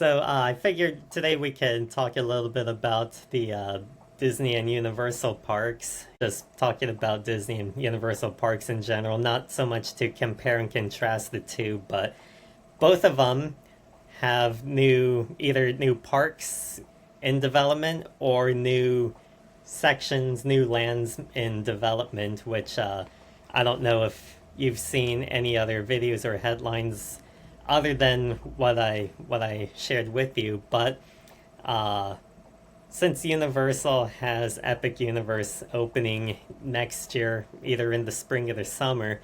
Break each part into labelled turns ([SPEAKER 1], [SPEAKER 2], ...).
[SPEAKER 1] I figured today we can talk a little bit about the Disney and Universal parks. Just talking about Disney and Universal parks in general, not so much to compare and contrast the two, but both of them have either new parks in development or new sections, new lands in development, which I don't know if you've seen any other videos or headlines other than what I shared with you, but uh, since Universal has Epic Universe opening next year, either in the spring or the summer,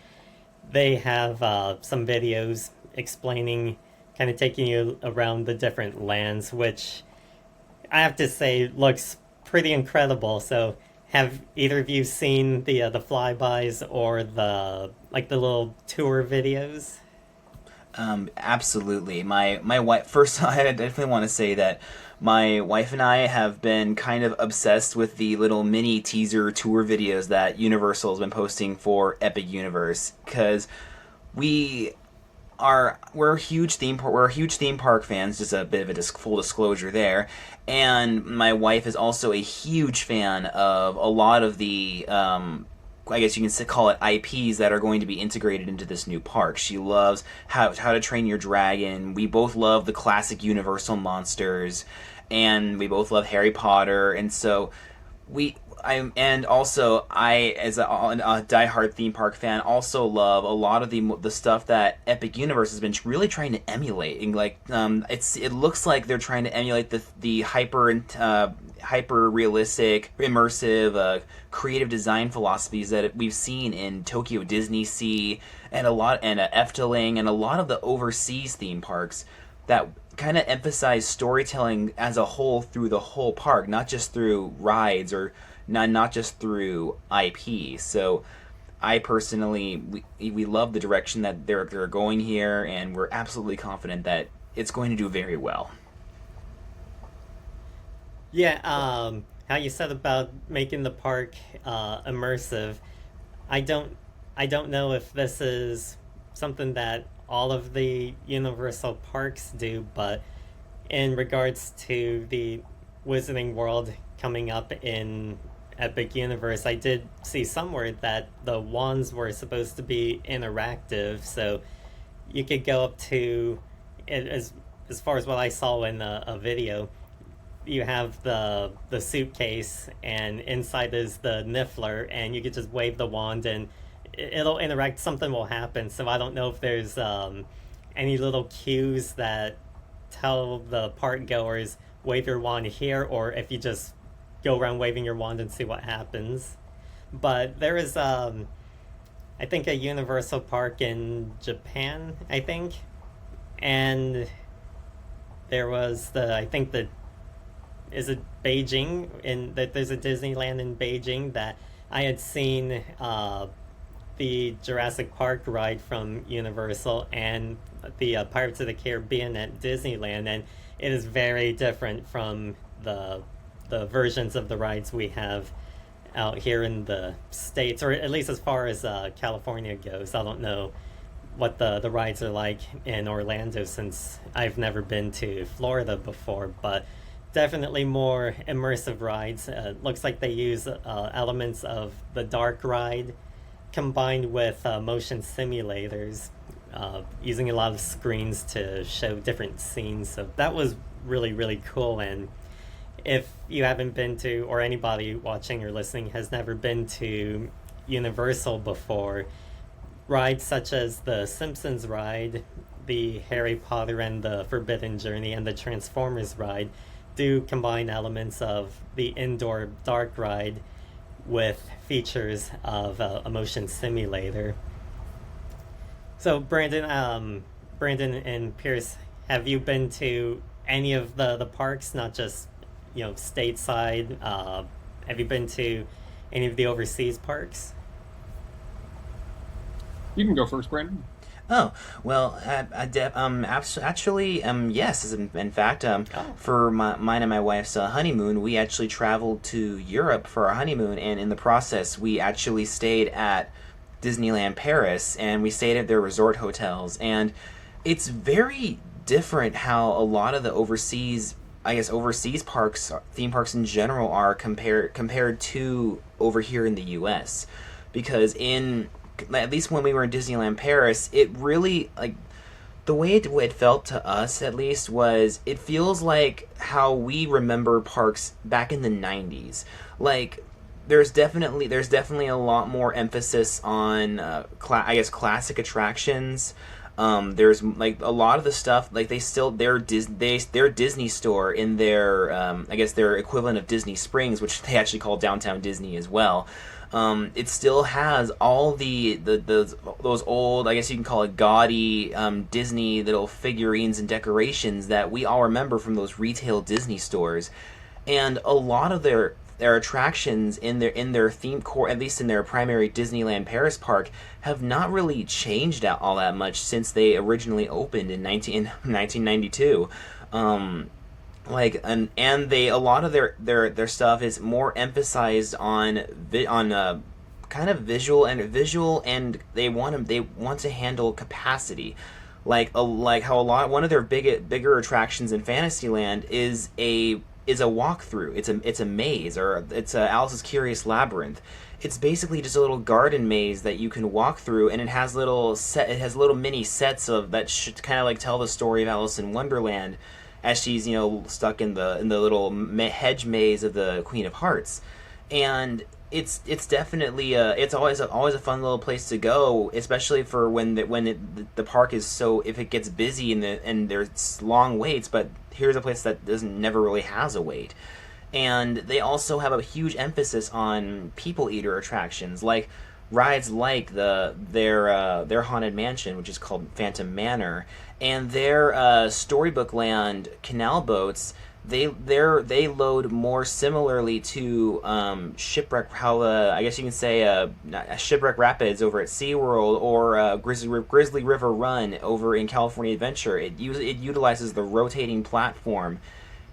[SPEAKER 1] they have some videos explaining, kind of taking you around the different lands, which I have to say looks pretty incredible. So, have either of you seen the flybys or the little tour videos?
[SPEAKER 2] Absolutely. My wife. First, I definitely want to say that my wife and I have been kind of obsessed with the little mini teaser tour videos that Universal has been posting for Epic Universe because we we're huge theme park fans. Just a bit of a full disclosure there, and my wife is also a huge fan of a lot of the I guess you can call it IPs that are going to be integrated into this new park. She loves How to Train Your Dragon. We both love the classic Universal monsters, and we both love Harry Potter. And so we and also I, as a diehard theme park fan, also love a lot of the stuff that Epic Universe has been really trying to emulate. And it looks like they're trying to emulate the hyper realistic, immersive, creative design philosophies that we've seen in Tokyo Disney Sea and Efteling and a lot of the overseas theme parks that kind of emphasize storytelling as a whole through the whole park, not just through rides or not just through IP. So I personally, we love the direction that they're going here, and we're absolutely confident that it's going to do very well.
[SPEAKER 1] Yeah, how you said about making the park immersive. I don't I don't know if this is something that all of the Universal parks do, but in regards to the Wizarding World coming up in Epic Universe, I did see somewhere that the wands were supposed to be interactive, so you could go up to, as far as what I saw in a video, you have the suitcase, and inside is the Niffler, and you could just wave the wand, and it'll interact. Something will happen. So I don't know if there's any little cues that tell the park goers wave your wand here, or if you just go around waving your wand and see what happens. But there is, I think, a Universal park in Japan, I think, and there was I think is it Beijing, in that there's a Disneyland in Beijing that I had seen the Jurassic Park ride from Universal and the Pirates of the Caribbean at Disneyland, and it is very different from the versions of the rides we have out here in the States, or at least as far as California goes. I don't know what the rides are like in Orlando, since I've never been to Florida before, but definitely more immersive rides. Looks like they use elements of the dark ride combined with motion simulators, using a lot of screens to show different scenes. So that was really, really cool. And if you haven't been to, or anybody watching or listening has never been to Universal before, rides such as the Simpsons ride, the Harry Potter and the Forbidden Journey, and the Transformers ride do combine elements of the indoor dark ride with features of a motion simulator. So, Brandon and Pierce, have you been to any of the parks, not just stateside? Have you been to any of the overseas parks?
[SPEAKER 3] You can go first, Brandon.
[SPEAKER 2] Oh well, actually, yes. In fact,
[SPEAKER 1] Oh,
[SPEAKER 2] for mine and my wife's honeymoon, we actually traveled to Europe for our honeymoon, and in the process, we actually stayed at Disneyland Paris, and we stayed at their resort hotels, and it's very different how a lot of the overseas parks, theme parks in general, are compared to over here in the U.S. Because in at least when we were in Disneyland Paris, it really like the way it felt to us at least was it feels like how we remember parks back in the 90s. Like there's definitely a lot more emphasis on I guess classic attractions. There's like a lot of the stuff like their Disney store in their I guess their equivalent of Disney Springs, which they actually call Downtown Disney as well. It still has all those old, I guess you can call it gaudy Disney little figurines and decorations that we all remember from those retail Disney stores, and a lot of their attractions in their theme core, at least in their primary Disneyland Paris park, have not really changed all that much since they originally opened in 1992. And they a lot of their stuff is more emphasized on kind of visual, and they want to handle capacity, like how one of their bigger attractions in Fantasyland is a walkthrough. It's a maze, or it's a Alice's Curious Labyrinth. It's basically just a little garden maze that you can walk through, and it has little mini sets of that should kind of like tell the story of Alice in Wonderland, as she's stuck in the little hedge maze of the Queen of Hearts. And it's definitely it's always a fun little place to go, especially for when the park is so, if it gets busy and there's long waits. But here's a place that never really has a wait. And they also have a huge emphasis on people eater attractions, like rides like their Haunted Mansion, which is called Phantom Manor, and their Storybook Land canal boats. They load more similarly to Shipwreck, how I guess you can say Shipwreck Rapids over at SeaWorld, or Grizzly River Run over in California Adventure. It utilizes the rotating platform,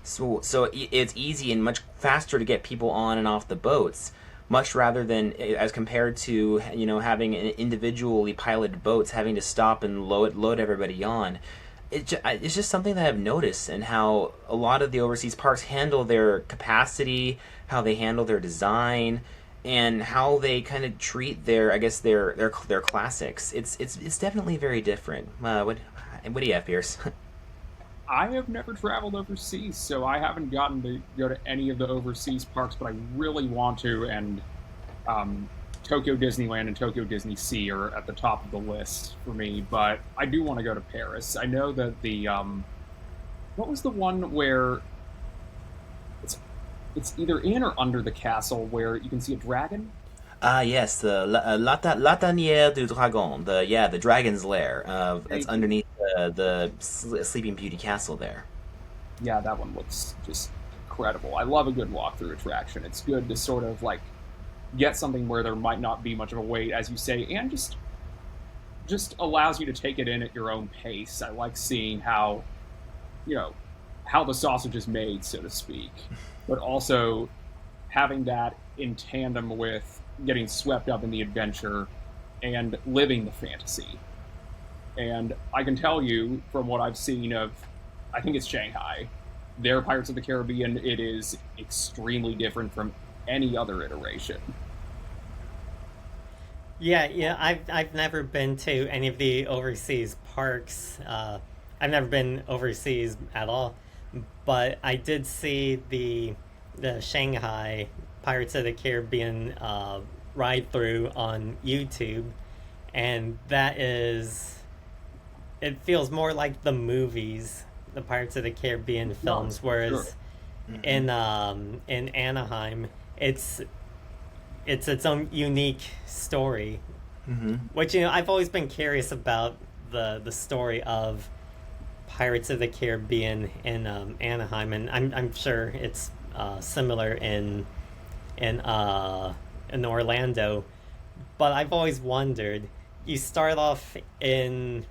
[SPEAKER 2] so it's easy and much faster to get people on and off the boats, much rather than as compared to having individually piloted boats having to stop and load everybody on. It's just something that I've noticed, and how a lot of the overseas parks handle their capacity, how they handle their design, and how they kind of treat their classics. It's definitely very different. What do you have, Pierce?
[SPEAKER 3] I have never traveled overseas, so I haven't gotten to go to any of the overseas parks, but I really want to. And Tokyo Disneyland and Tokyo Disney Sea are at the top of the list for me, but I do want to go to Paris. I know that the what was the one where it's either in or under the castle where you can see a dragon?
[SPEAKER 2] Yes, the La Tanière du Dragon, the Dragon's Lair. It's underneath the Sleeping Beauty Castle there.
[SPEAKER 3] Yeah, that one looks just incredible. I love a good walkthrough attraction. It's good to sort of like get something where there might not be much of a wait, as you say, and just allows you to take it in at your own pace. I like seeing how how the sausage is made, so to speak, but also having that in tandem with getting swept up in the adventure and living the fantasy. And I can tell you from what I've seen of, I think it's Shanghai, their Pirates of the Caribbean, it is extremely different from any other iteration.
[SPEAKER 1] Yeah. I've never been to any of the overseas parks. I've never been overseas at all, but I did see the Shanghai Pirates of the Caribbean ride through on YouTube, and it feels more like the movies, the Pirates of the Caribbean films, whereas
[SPEAKER 3] Sure.
[SPEAKER 1] in Anaheim, it's its own unique story.
[SPEAKER 2] Mm-hmm.
[SPEAKER 1] Which I've always been curious about the story of Pirates of the Caribbean in Anaheim, and I'm sure it's similar in Orlando. But I've always wondered. You start off in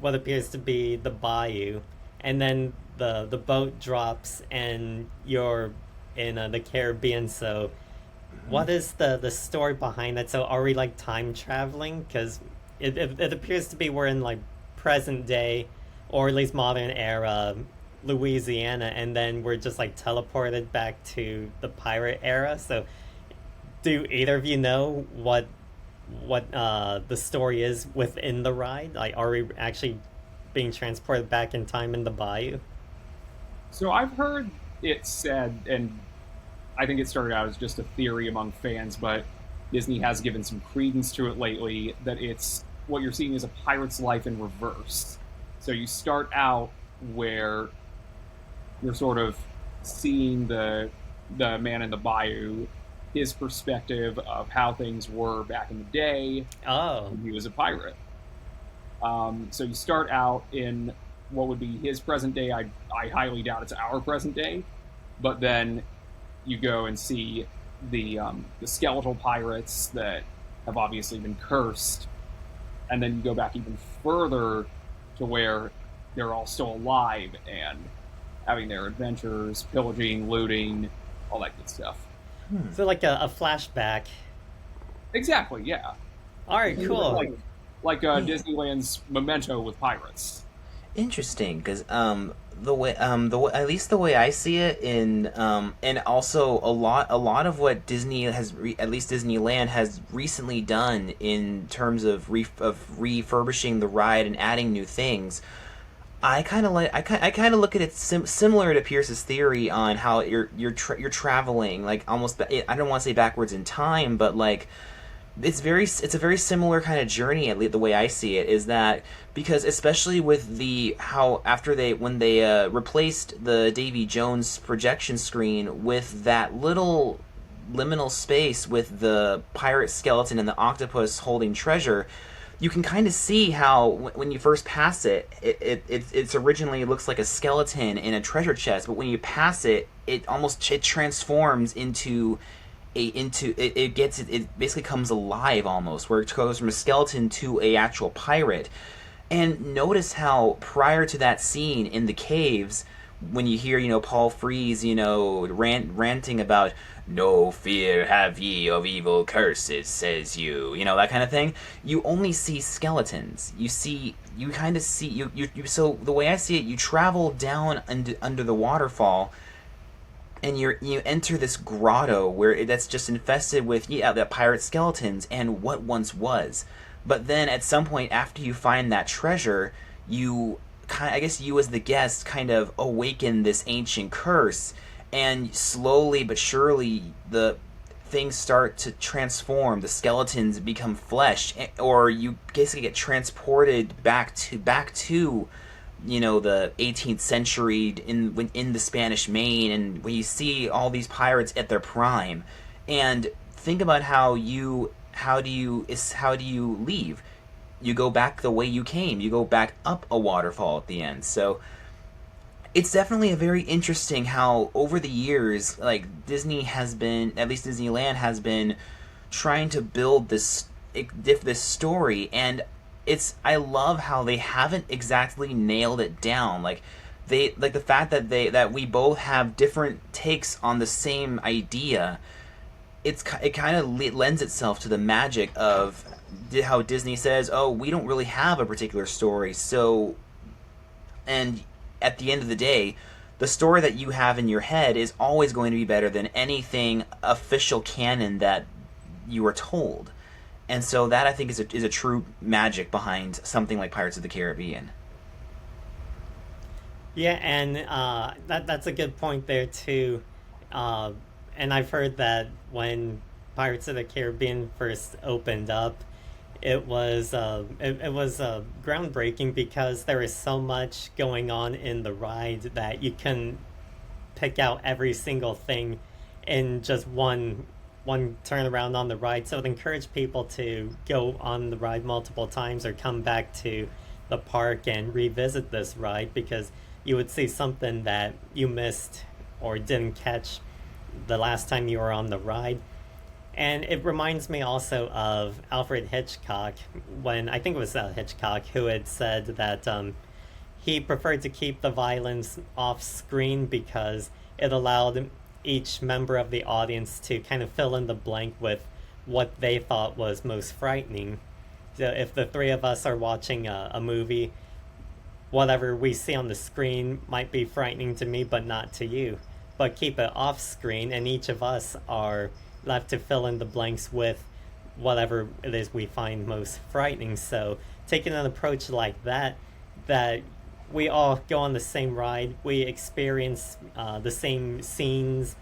[SPEAKER 1] what appears to be the bayou, and then the boat drops, and you're in the Caribbean. So, what is the story behind that? So, are we like time traveling? Because it appears to be we're in like present day, or at least modern era Louisiana, and then we're just like teleported back to the pirate era. So, do either of you know what the story is within the ride? Like, are we actually being transported back in time in the bayou?
[SPEAKER 3] So I've heard it said, and I think it started out as just a theory among fans, but Disney has given some credence to it lately, that it's what you're seeing is a pirate's life in reverse. So you start out where you're sort of seeing the man in the bayou, his perspective of how things were back in the day
[SPEAKER 1] Oh,
[SPEAKER 3] when he was a pirate. So you start out in what would be his present day. I highly doubt it's our present day, but then you go and see the skeletal pirates that have obviously been cursed, and then you go back even further to where they're all still alive and having their adventures, pillaging, looting, all that good stuff.
[SPEAKER 1] so like a flashback.
[SPEAKER 3] Exactly, yeah.
[SPEAKER 1] All right, cool.
[SPEAKER 3] Like Disneyland's Memento with pirates.
[SPEAKER 2] Interesting, because the way, at least the way I see it, and also a lot of what Disney at least Disneyland has recently done in terms of refurbishing the ride and adding new things. I kind of look at it similar to Pierce's theory on how you're traveling, like almost, I don't want to say backwards in time, but like it's a very similar kind of journey, at least the way I see it, is that because especially with the how after when they replaced the Davy Jones projection screen with that little liminal space with the pirate skeleton and the octopus holding treasure, you can kind of see how when you first pass it's originally looks like a skeleton in a treasure chest, but when you pass it, it transforms into it basically comes alive almost, where it goes from a skeleton to a actual pirate. And notice how prior to that scene in the caves, when you hear Paul Frees ranting about "No fear have ye of evil curses," says that kind of thing, you only see skeletons. You kind of see you so the way I see it, you travel down under the waterfall, and you enter this grotto where that's just infested with the pirate skeletons and what once was. But then at some point after you find that treasure, I guess you as the guest kind of awaken this ancient curse, and slowly but surely the things start to transform. The skeletons become flesh, or you basically get transported back to the 18th century in the Spanish Main, and when you see all these pirates at their prime. And think about how do you leave? You go back the way you came. You go back up a waterfall at the end. So it's definitely a very interesting how over the years, like at least Disneyland has been trying to build this story, and I love how they haven't exactly nailed it down. Like the fact that we both have different takes on the same idea. It kind of lends itself to the magic of how Disney says, "Oh, we don't really have a particular story." So, and at the end of the day, the story that you have in your head is always going to be better than anything official canon that you are told. And so that, I think, is a true magic behind something like Pirates of the Caribbean.
[SPEAKER 1] Yeah, and that's a good point there too. And I've heard that when Pirates of the Caribbean first opened up, it was groundbreaking because there is so much going on in the ride that you can pick out every single thing in just one turnaround on the ride. So it encouraged people to go on the ride multiple times or come back to the park and revisit this ride, because you would see something that you missed or didn't catch the last time you were on the ride. And it reminds me also of Alfred Hitchcock, when I think it was Hitchcock who had said that he preferred to keep the violence off screen because it allowed each member of the audience to kind of fill in the blank with what they thought was most frightening. So if the three of us are watching a movie, whatever we see on the screen might be frightening to me, but not to you. But keep it off screen, and each of us are left to fill in the blanks with whatever it is we find most frightening. So taking an approach like that, that we all go on the same ride, we experience the same scenes,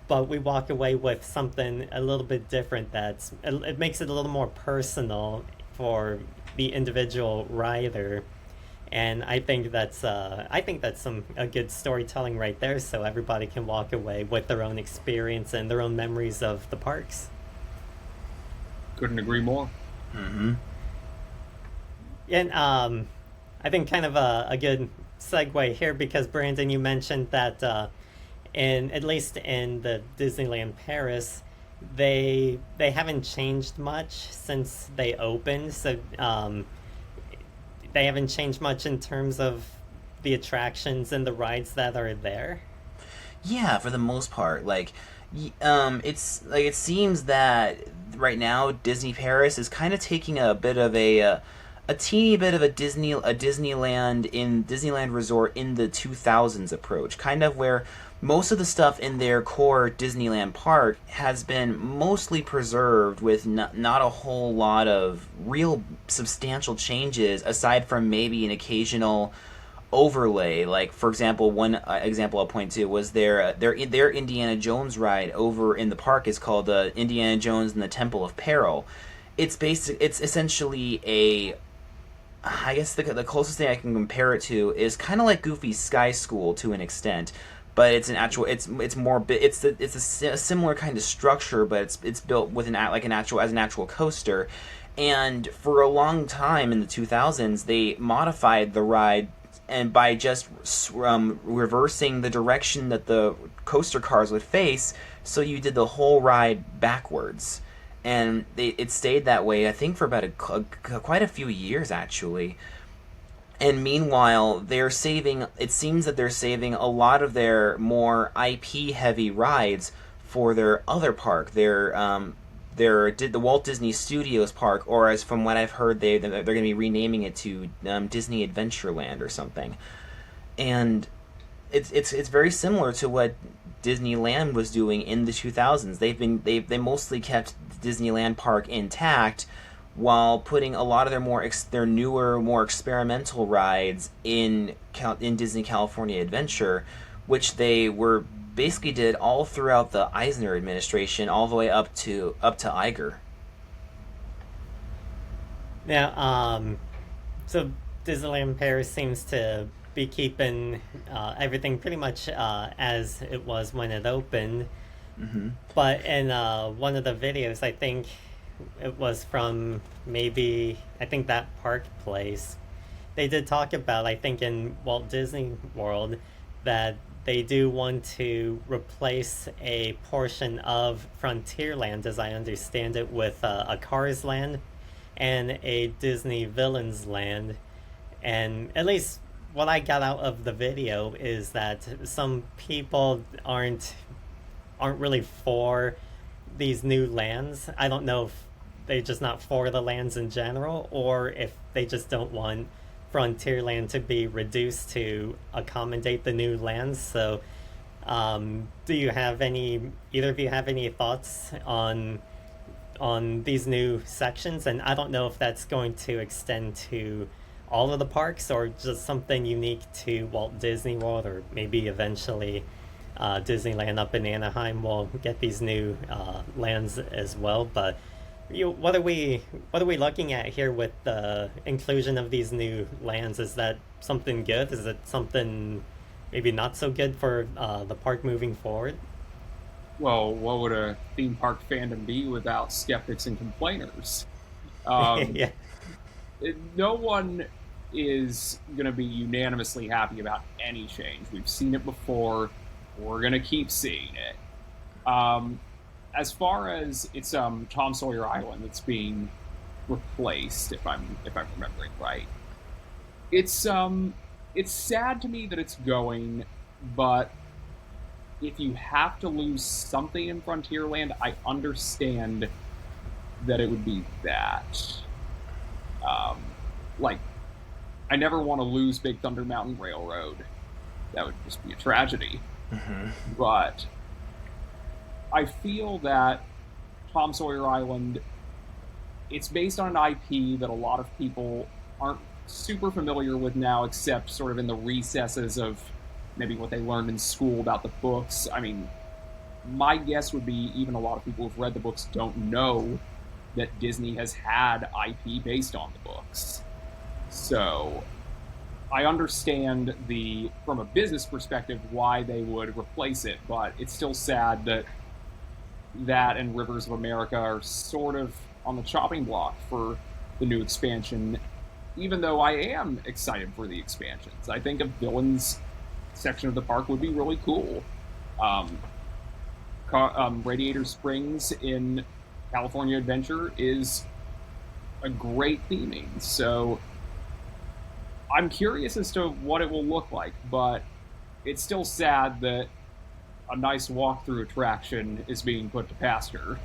[SPEAKER 1] but we walk away with something a little bit different. It makes it a little more personal for the individual rider, and I think that's some a good storytelling right there. So everybody can walk away with their own experience and their own memories of the parks.
[SPEAKER 3] Couldn't agree more.
[SPEAKER 2] Mm-hmm.
[SPEAKER 1] And I think kind of a good segue here, because Brandon, you mentioned that in at least in the Disneyland Paris, they haven't changed much since they opened. So they haven't changed much in terms of the attractions and the rides that are there.
[SPEAKER 2] Yeah, for the most part, it's like it seems that right now Disney Paris is kind of taking a bit of a teeny bit of a Disneyland Resort in the 2000s approach, kind of where most of the stuff in their core Disneyland park has been mostly preserved with not a whole lot of real substantial changes, aside from maybe an occasional overlay. Like, for example, one example I'll point to was their Indiana Jones ride over in the park is called Indiana Jones and the Temple of Peril. It's essentially I guess the closest thing I can compare it to is kind of like Goofy's Sky School to an extent, but it's a similar kind of structure, but it's built with an actual coaster. And for a long time in the 2000s, they modified the ride, and by just reversing the direction that the coaster cars would face, so you did the whole ride backwards. And it stayed that way, I think, for about quite a few years, actually. And meanwhile, it seems that they're saving a lot of their more IP-heavy rides for their other park, the Walt Disney Studios Park, or as from what I've heard, they're going to be renaming it to Disney Adventureland or something. And it's very similar to what Disneyland was doing in the 2000s. They mostly kept Disneyland Park intact, while putting a lot of their newer, more experimental rides in Disney California Adventure, which they were basically did all throughout the Eisner administration, all the way up to Iger.
[SPEAKER 1] Now, so Disneyland Paris seems to be keeping everything pretty much as it was when it opened.
[SPEAKER 2] Mm-hmm.
[SPEAKER 1] But in one of the videos, I think it was from I think that Park Place, they did talk about, I think in Walt Disney World, that they do want to replace a portion of Frontierland, as I understand it, with a Cars Land and a Disney Villains Land. And at least what I got out of the video is that some people aren't really for these new lands. I don't know if they're just not for the lands in general, or if they just don't want Frontierland to be reduced to accommodate the new lands. So do you have either of you have any thoughts on these new sections? And I don't know if that's going to extend to all of the parks, or just something unique to Walt Disney World, or maybe eventually Disneyland up in Anaheim will get these new lands as well. But what are we looking at here with the inclusion of these new lands? Is that something good? Is it something maybe not so good for the park moving forward?
[SPEAKER 3] Well, what would a theme park fandom be without skeptics and complainers?
[SPEAKER 1] Yeah.
[SPEAKER 3] No one is going to be unanimously happy about any change. We've seen it before. We're going to keep seeing it. As far as it's Tom Sawyer Island that's being replaced, if I'm remembering right, it's sad to me that it's going, but if you have to lose something in Frontierland, I understand that it would be that. Like, I never want to lose Big Thunder Mountain Railroad. That would just be a tragedy.
[SPEAKER 2] Hmm.
[SPEAKER 3] But I feel that Tom Sawyer Island, it's based on an IP that a lot of people aren't super familiar with now, except sort of in the recesses of maybe what they learned in school about the books. I mean, my guess would be even a lot of people who've read the books don't know that Disney has had IP based on the books. So I understand from a business perspective why they would replace it, but it's still sad that that and Rivers of America are sort of on the chopping block for the new expansion. Even though I am excited for the expansions, I think a villains section of the park would be really cool. Um, Radiator Springs in California Adventure is a great theming, so I'm curious as to what it will look like, but it's still sad that a nice walkthrough attraction is being put to pasture.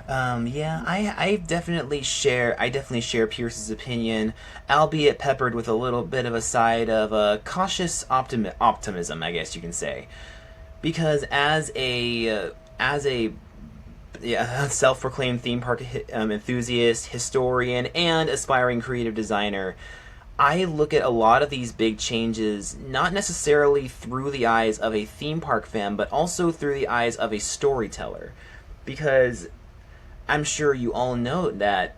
[SPEAKER 2] Yeah, I definitely share Pierce's opinion, albeit peppered with a little bit of a side of cautious optimism, I guess you can say, because as a yeah, self-proclaimed theme park enthusiast, historian, and aspiring creative designer, I look at a lot of these big changes not necessarily through the eyes of a theme park fan, but also through the eyes of a storyteller, because I'm sure you all know that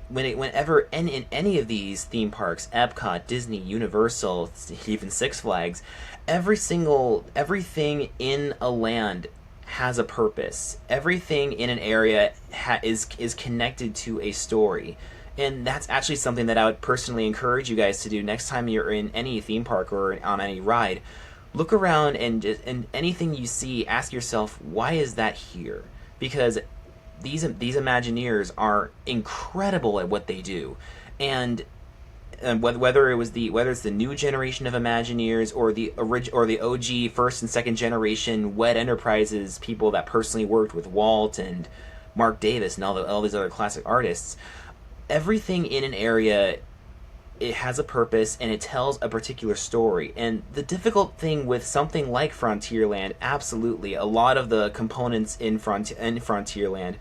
[SPEAKER 2] whenever in any of these theme parks, Epcot, Disney, Universal, even Six Flags, everything in a land has a purpose. Everything in an area is connected to a story. And that's actually something that I would personally encourage you guys to do next time you're in any theme park or on any ride. Look around and anything you see, ask yourself, why is that here? Because these Imagineers are incredible at what they do, and whether it's the new generation of Imagineers or the OG first and second generation WED Enterprises people that personally worked with Walt and Mark Davis and all these other classic artists, everything in an area, it has a purpose and it tells a particular story. And the difficult thing with something like Frontierland, absolutely, a lot of the components in Frontierland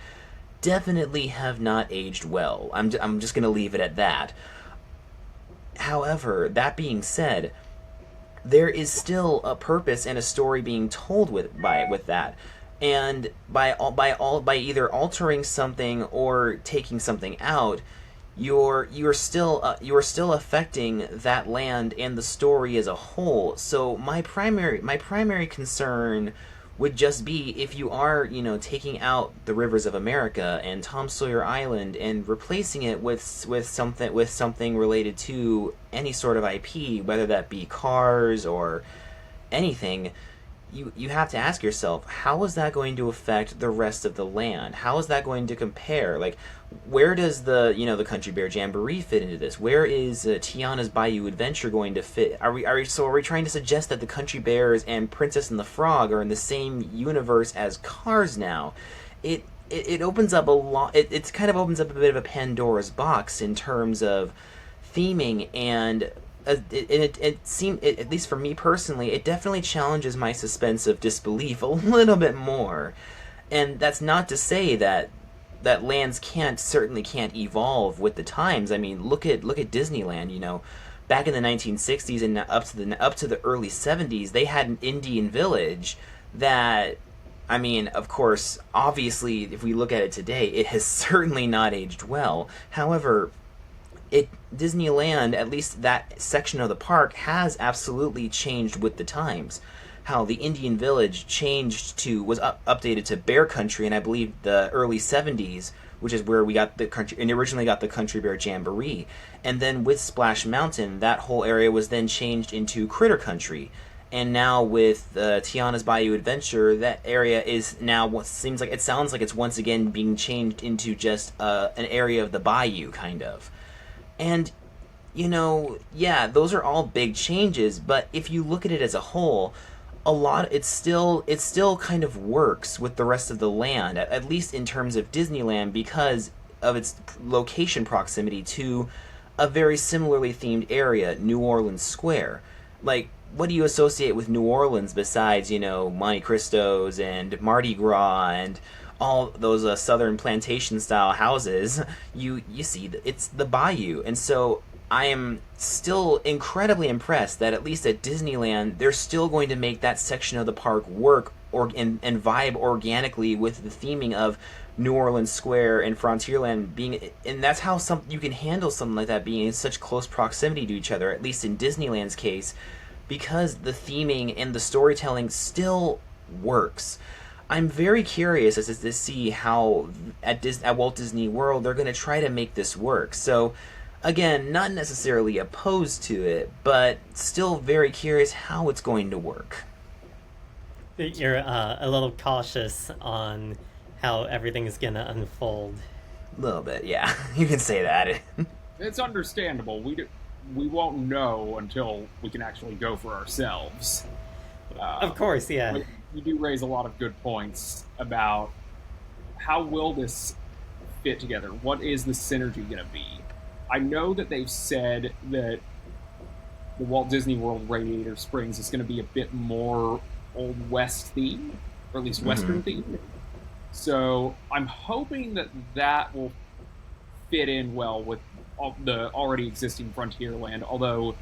[SPEAKER 2] definitely have not aged well. I'm just going to leave it at that. However, that being said, there is still a purpose and a story being told with that. And by either altering something or taking something out, you're still affecting that land and the story as a whole. So my primary concern would just be if you are, taking out the Rivers of America and Tom Sawyer Island and replacing it with something related to any sort of IP, whether that be Cars or anything. You have to ask yourself, how is that going to affect the rest of the land? How is that going to compare? Like, where does the Country Bear Jamboree fit into this? Where is Tiana's Bayou Adventure going to fit? Are we trying to suggest that the Country Bears and Princess and the Frog are in the same universe as Cars now? It opens up a lot. It kind of opens up a bit of a Pandora's box in terms of theming, and it seemed, at least for me personally, it definitely challenges my suspense of disbelief a little bit more. And that's not to say that lands certainly can't evolve with the times. I mean, look at Disneyland. Back in the 1960s and up to the early 70s, they had an Indian village that, I mean, of course, obviously, if we look at it today, it has certainly not aged well. However, Disneyland, at least that section of the park, has absolutely changed with the times. How the Indian Village was updated to Bear Country in, I believe, the early 70s, which is where we got originally got the Country Bear Jamboree. And then with Splash Mountain, that whole area was then changed into Critter Country. And now with Tiana's Bayou Adventure, that area is now it sounds like it's once again being changed into just an area of the bayou, kind of. And, yeah, those are all big changes, but if you look at it as a whole, it still kind of works with the rest of the land, at least in terms of Disneyland, because of its location proximity to a very similarly themed area, New Orleans Square. Like, what do you associate with New Orleans besides, Monte Cristos and Mardi Gras and all those southern plantation style houses? You see, it's the Bayou, and so I am still incredibly impressed that at least at Disneyland, they're still going to make that section of the park work and vibe organically with the theming of New Orleans Square and Frontierland being, and that's how you can handle something like that being in such close proximity to each other. At least in Disneyland's case, because the theming and the storytelling still works. I'm very curious as to see how at Walt Disney World they're going to try to make this work. So, again, not necessarily opposed to it, but still very curious how it's going to work.
[SPEAKER 1] You're a little cautious on how everything is gonna unfold.
[SPEAKER 2] A little bit, yeah. You can say that.
[SPEAKER 3] It's understandable. We won't know until we can actually go for ourselves.
[SPEAKER 1] Of course, yeah.
[SPEAKER 3] But you do raise a lot of good points about how will this fit together? What is the synergy going to be? I know that they've said that the Walt Disney World Radiator Springs is going to be a bit more Old West themed, or at least Western themed. So I'm hoping that will fit in well with the already existing Frontierland, although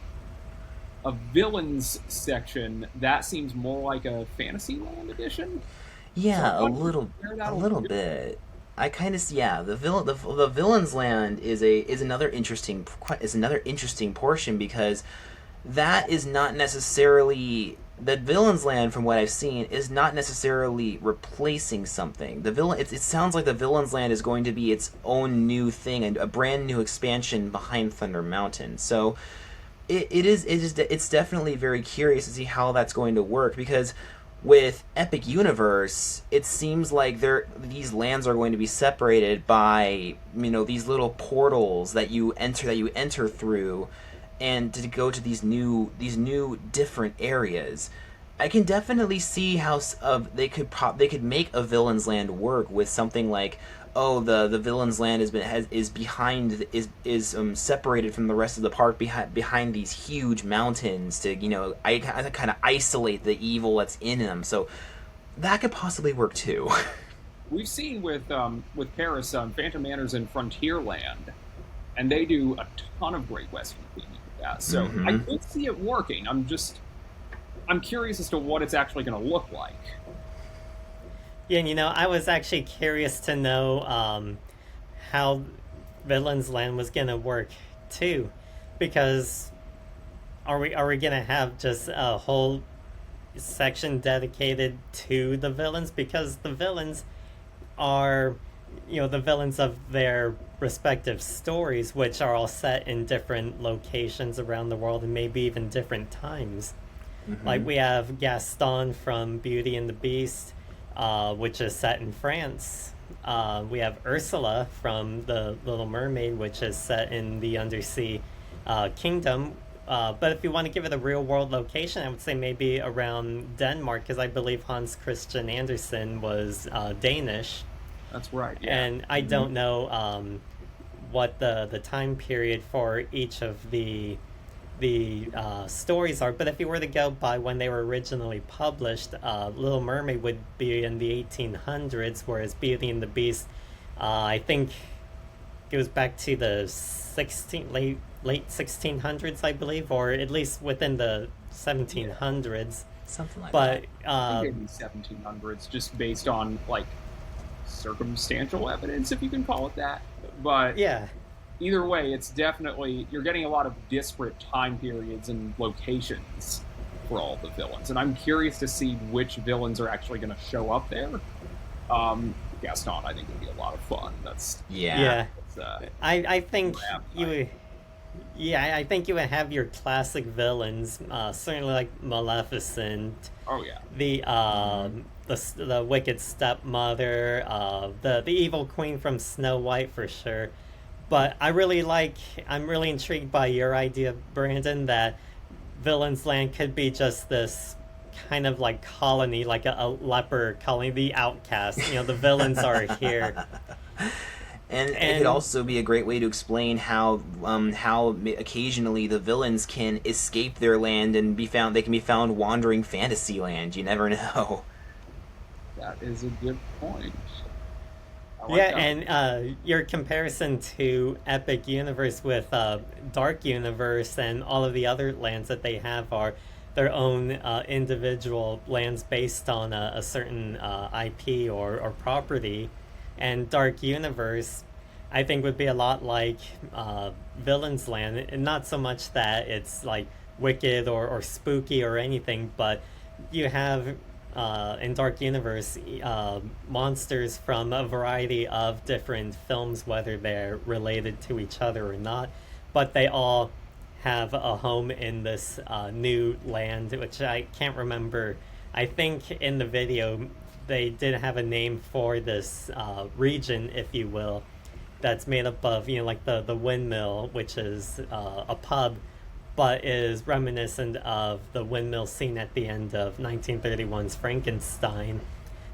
[SPEAKER 3] a villains section, that seems more like a Fantasyland edition.
[SPEAKER 2] Yeah,
[SPEAKER 3] So
[SPEAKER 2] a little bit. I kind of the villains land is another interesting portion, because that is not necessarily the villains land, from what I've seen, is not necessarily replacing something. It sounds like the villains land is going to be its own new thing and a brand new expansion behind Thunder Mountain. So it's definitely very curious to see how that's going to work, because with Epic Universe, it seems like these lands are going to be separated by these little portals that you enter through, and to go to these new different areas. I can definitely see how they could make a villain's land work with something like, the villain's land is separated from the rest of the park behind these huge mountains to kind of isolate the evil that's in them. So that could possibly work too.
[SPEAKER 3] We've seen with Paris, Phantom Manners and Frontierland, and they do a ton of Great Western theming with that. So I could see it working. I'm curious as to what it's actually going to look like.
[SPEAKER 1] Yeah, and I was actually curious to know how Villains Land was gonna work too, because are we gonna have just a whole section dedicated to the villains? Because the villains are the villains of their respective stories, which are all set in different locations around the world and maybe even different times. Like we have Gaston from Beauty and the Beast, which is set in France. We have Ursula from The Little Mermaid, which is set in the Undersea Kingdom. But if you want to give it a real world location, I would say maybe around Denmark, because I believe Hans Christian Andersen was Danish.
[SPEAKER 3] That's right. Yeah.
[SPEAKER 1] And I don't know what the time period for each of the stories are, but if you were to go by when they were originally published, Little Mermaid would be in the 1800s, whereas Beauty and the Beast, I think it was back to the late 1600s, I believe, or at least within the 1700s.
[SPEAKER 2] Something like
[SPEAKER 1] but,
[SPEAKER 2] that.
[SPEAKER 3] I think maybe 1700s, just based on circumstantial evidence, if you can call it that. But
[SPEAKER 1] yeah.
[SPEAKER 3] Either way, it's definitely, you're getting a lot of disparate time periods and locations for all the villains, and I'm curious to see which villains are actually going to show up there. Gaston, I think, would be a lot of fun.
[SPEAKER 1] I think I think you would have your classic villains, certainly like Maleficent.
[SPEAKER 3] Oh yeah.
[SPEAKER 1] The wicked stepmother, the evil queen from Snow White for sure. But I'm really intrigued by your idea, Brandon, that Villains Land could be just this kind of like colony, like a leper colony, the outcast. The villains are here.
[SPEAKER 2] And it could
[SPEAKER 1] And
[SPEAKER 2] also be a great way to explain how occasionally the villains can escape their land and be found. They can be found wandering fantasy land. You never know.
[SPEAKER 3] That is a good point. I like
[SPEAKER 1] yeah,
[SPEAKER 3] that.
[SPEAKER 1] and your comparison to Epic Universe with Dark Universe and all of the other lands that they have are their own individual lands based on a certain IP or property. And Dark Universe, I think, would be a lot like Villain's Land, and not so much that it's like wicked or spooky or anything, but you have in Dark Universe monsters from a variety of different films, whether they're related to each other or not, but they all have a home in this new land, which I can't remember. I think in the video they did have a name for this region, if you will, that's made up of, like the windmill, which is a pub, but is reminiscent of the windmill scene at the end of 1931's Frankenstein,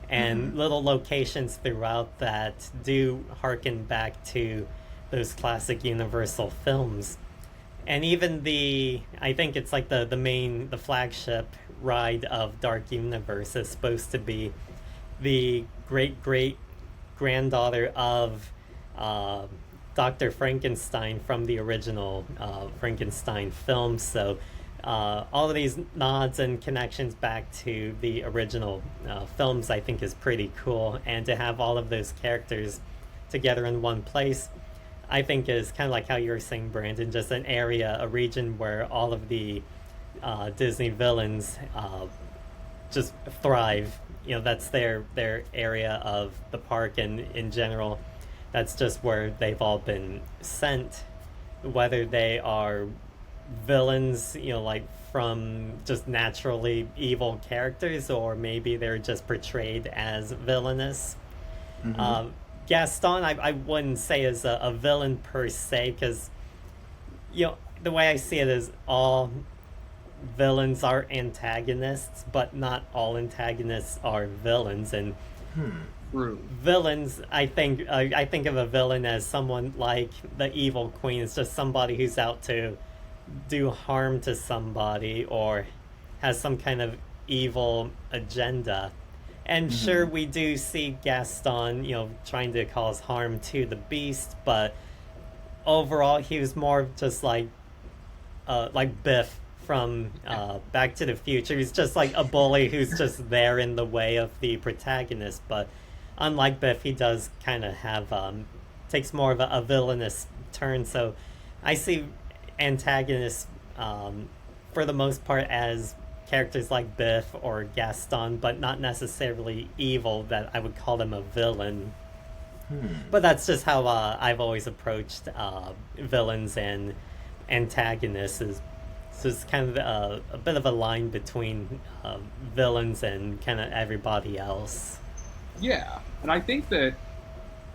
[SPEAKER 1] and little locations throughout that do harken back to those classic Universal films. And even I think it's like the flagship ride of Dark Universe is supposed to be the great great granddaughter of Dr. Frankenstein from the original Frankenstein film. So all of these nods and connections back to the original films, I think, is pretty cool. And to have all of those characters together in one place, I think, is kind of like how you were saying, Brandon, just an area, a region where all of the Disney villains just thrive. That's their area of the park, and in general, that's just where they've all been sent, whether they are villains, like from just naturally evil characters, or maybe they're just portrayed as villainous. Gaston, I wouldn't say is a villain per se, because the way I see it is all villains are antagonists, but not all antagonists are villains. And
[SPEAKER 3] True.
[SPEAKER 1] villains, I think of a villain as someone like the evil queen. It's just somebody who's out to do harm to somebody or has some kind of evil agenda. And sure, we do see Gaston, trying to cause harm to the Beast, but overall, he was more just like Biff from Back to the Future. He's just like a bully who's just there in the way of the protagonist. But unlike Biff, he does kind of have takes more of a villainous turn. So I see antagonists for the most part as characters like Biff or Gaston, but not necessarily evil that I would call them a villain. But that's just how I've always approached villains and antagonists. So it's kind of a bit of a line between villains and kind of everybody else.
[SPEAKER 3] Yeah, and I think that,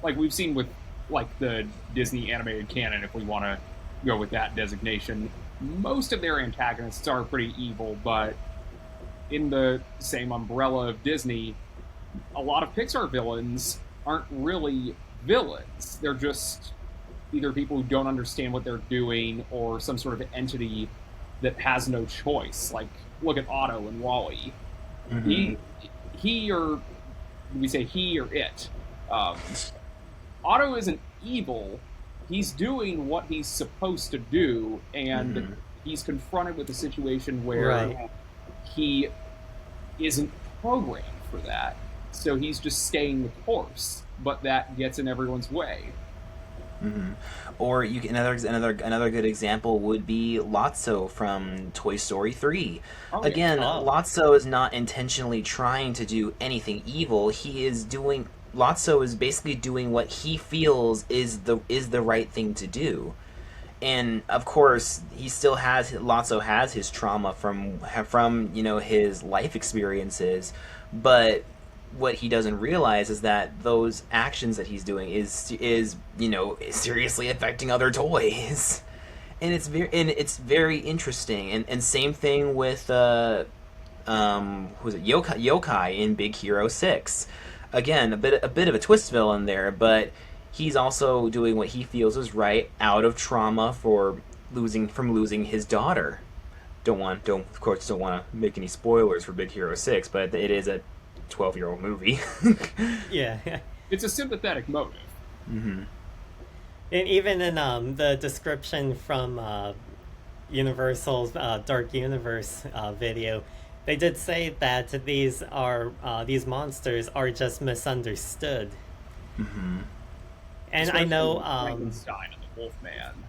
[SPEAKER 3] like we've seen with like the Disney animated canon, if we want to go with that designation, most of their antagonists are pretty evil, but in the same umbrella of Disney, a lot of Pixar villains aren't really villains. They're just either people who don't understand what they're doing or some sort of entity that has no choice. Like, look at Otto and Wally. He or we say he or it. Otto isn't evil. He's doing what he's supposed to do, and he's confronted with a situation where he isn't programmed for that. So he's just staying the course, but that gets in everyone's way.
[SPEAKER 2] Or you can, another good example would be Lotso from Toy Story 3. Again, Lotso is not intentionally trying to do anything evil. Lotso is basically doing what he feels is the right thing to do. And of course, Lotso has his trauma from his life experiences, but what he doesn't realize is that those actions that he's doing is seriously affecting other toys. And it's very interesting. And same thing with who's it, Yokai in Big Hero 6. Again, a bit of a twist villain there, but he's also doing what he feels is right out of trauma for losing his daughter. Don't of course don't want to make any spoilers for Big Hero 6, but it is a 12-year-old movie.
[SPEAKER 1] Yeah.
[SPEAKER 3] It's a sympathetic motive.
[SPEAKER 2] Hmm.
[SPEAKER 1] And even in the description from Universal's Dark Universe video, they did say that these monsters are just misunderstood.
[SPEAKER 2] Hmm.
[SPEAKER 1] And I
[SPEAKER 3] Especially
[SPEAKER 1] know,
[SPEAKER 3] Frankenstein and the Wolfman.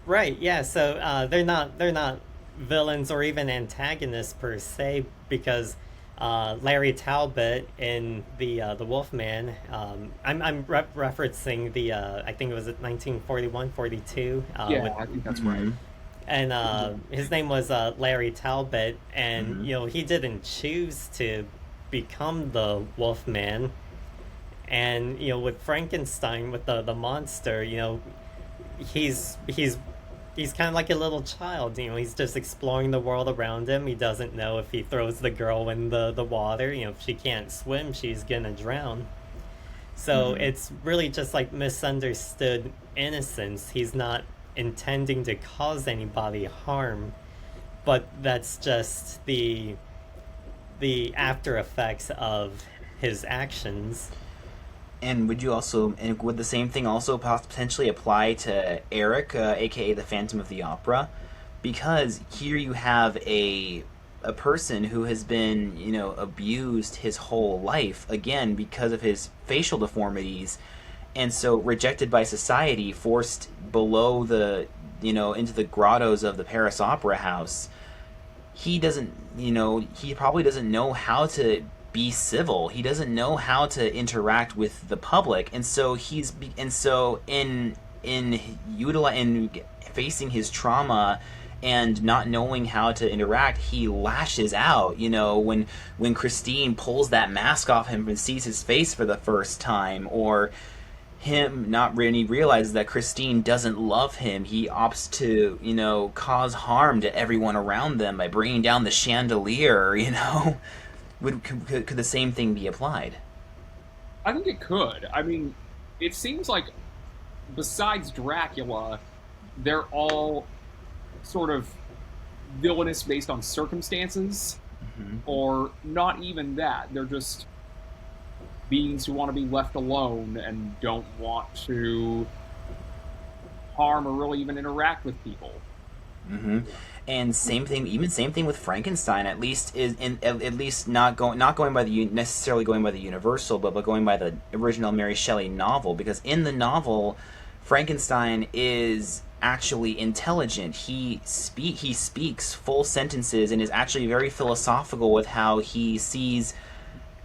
[SPEAKER 1] right? Yeah. So they're not villains or even antagonists per se, because Larry Talbot in the Wolfman. I'm referencing the I think it was 1941, 42.
[SPEAKER 3] Yeah,
[SPEAKER 1] With,
[SPEAKER 3] I think that's
[SPEAKER 2] Hmm.
[SPEAKER 3] right.
[SPEAKER 1] and his name was Larry Talbot, and
[SPEAKER 2] Hmm.
[SPEAKER 1] he didn't choose to become the Wolfman. And with Frankenstein, with the monster, he's kind of like a little child. He's just exploring the world around him. He doesn't know if he throws the girl in the water. If she can't swim, she's gonna drown. So
[SPEAKER 2] Mhm.
[SPEAKER 1] it's really just like misunderstood innocence. He's not intending to cause anybody harm, but that's just the after effects of his actions.
[SPEAKER 2] And would the same thing also potentially apply to Eric, aka the Phantom of the Opera? Because here you have a person who has been, abused his whole life, again because of his facial deformities, and so rejected by society, forced below into the grottos of the Paris Opera House. He probably doesn't know how to be civil. He doesn't know how to interact with the public, and so in facing his trauma and not knowing how to interact, he lashes out. When Christine pulls that mask off him and sees his face for the first time, or him not really realizes that Christine doesn't love him, he opts to, cause harm to everyone around them by bringing down the chandelier. Could the same thing be applied?
[SPEAKER 3] I think it could. I mean, it seems like besides Dracula, they're all sort of villainous based on circumstances,
[SPEAKER 2] Hmm.
[SPEAKER 3] or not even that. They're just beings who want to be left alone and don't want to harm or really even interact with people.
[SPEAKER 2] Hmm. And same thing with Frankenstein. At least at least not going by necessarily going by the Universal, but going by the original Mary Shelley novel. Because in the novel, Frankenstein is actually intelligent. He speaks full sentences and is actually very philosophical with how he sees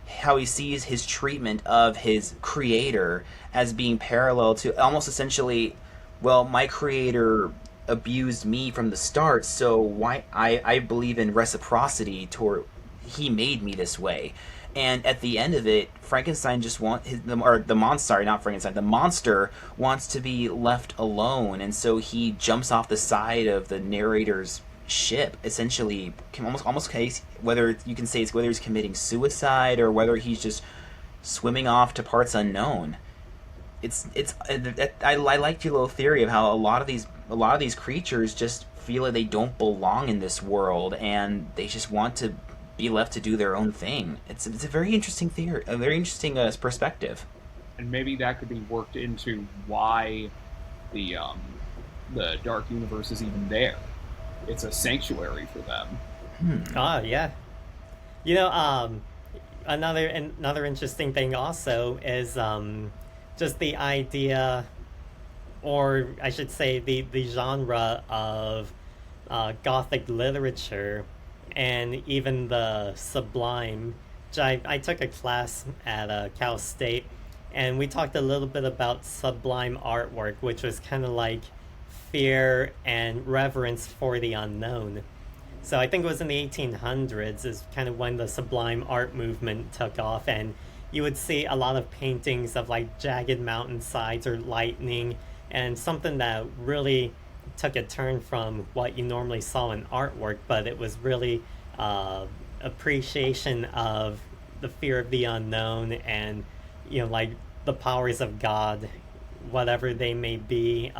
[SPEAKER 2] his treatment of his creator as being parallel to almost essentially, well, my creator abused me from the start, so why I believe in reciprocity toward he made me this way. And at the end of it, Frankenstein just the monster, sorry, not Frankenstein, the monster wants to be left alone, and so he jumps off the side of the narrator's ship, essentially, almost case whether you can say it's whether he's committing suicide or whether he's just swimming off to parts unknown. I like your little theory of how a lot of these creatures just feel like they don't belong in this world and they just want to be left to do their own thing. It's a very interesting theory, a very interesting perspective.
[SPEAKER 3] And maybe that could be worked into why the Dark Universe is even there. It's a sanctuary for them.
[SPEAKER 1] Ah, yeah. Another interesting thing also is just the idea, or I should say the genre of Gothic literature, and even the sublime. Which I took a class at Cal State, and we talked a little bit about sublime artwork, which was kind of like fear and reverence for the unknown. So I think it was in the 1800s is kind of when the sublime art movement took off, and you would see a lot of paintings of like jagged mountainsides or lightning, and something that really took a turn from what you normally saw in artwork, but it was really appreciation of the fear of the unknown, and like the powers of God whatever they may be,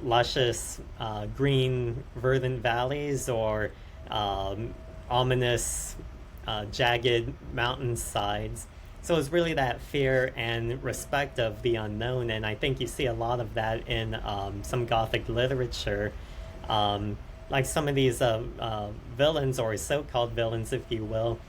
[SPEAKER 1] luscious green verdant valleys or ominous jagged mountainsides. So it's really that fear and respect of the unknown, and I think you see a lot of that in some Gothic literature. Like some of these villains, or so-called villains, if you will,